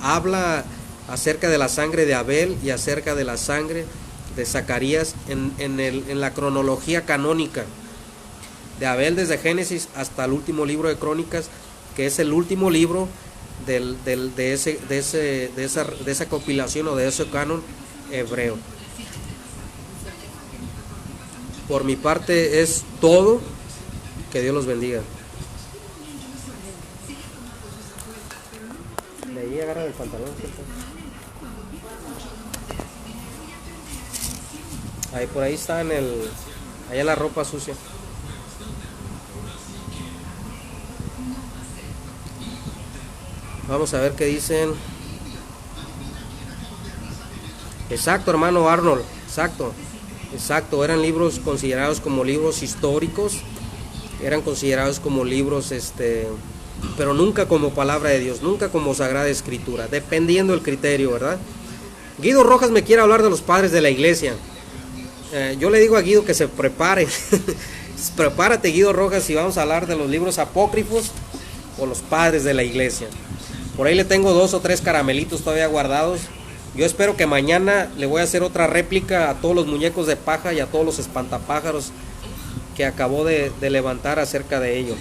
habla acerca de la sangre de Abel y acerca de la sangre de Zacarías en la cronología canónica de Abel, desde Génesis hasta el último libro de Crónicas, que es el último libro de esa compilación o de ese canon hebreo. Por mi parte es todo. Que Dios los bendiga. De ahí agarra el pantalón, ¿cierto? Ahí por ahí está allá en la ropa sucia. Vamos a ver qué dicen. Exacto, hermano Arnold, exacto, eran libros considerados como libros históricos, eran considerados como libros, pero nunca como palabra de Dios, nunca como Sagrada Escritura, dependiendo del criterio, ¿verdad? Guido Rojas me quiere hablar de los padres de la iglesia. Yo le digo a Guido que se prepare. Prepárate, Guido Rojas, si vamos a hablar de los libros apócrifos o los padres de la iglesia. Por ahí le tengo 2 o 3 caramelitos todavía guardados. Yo espero que mañana le voy a hacer otra réplica a todos los muñecos de paja y a todos los espantapájaros que acabó de levantar acerca de ello.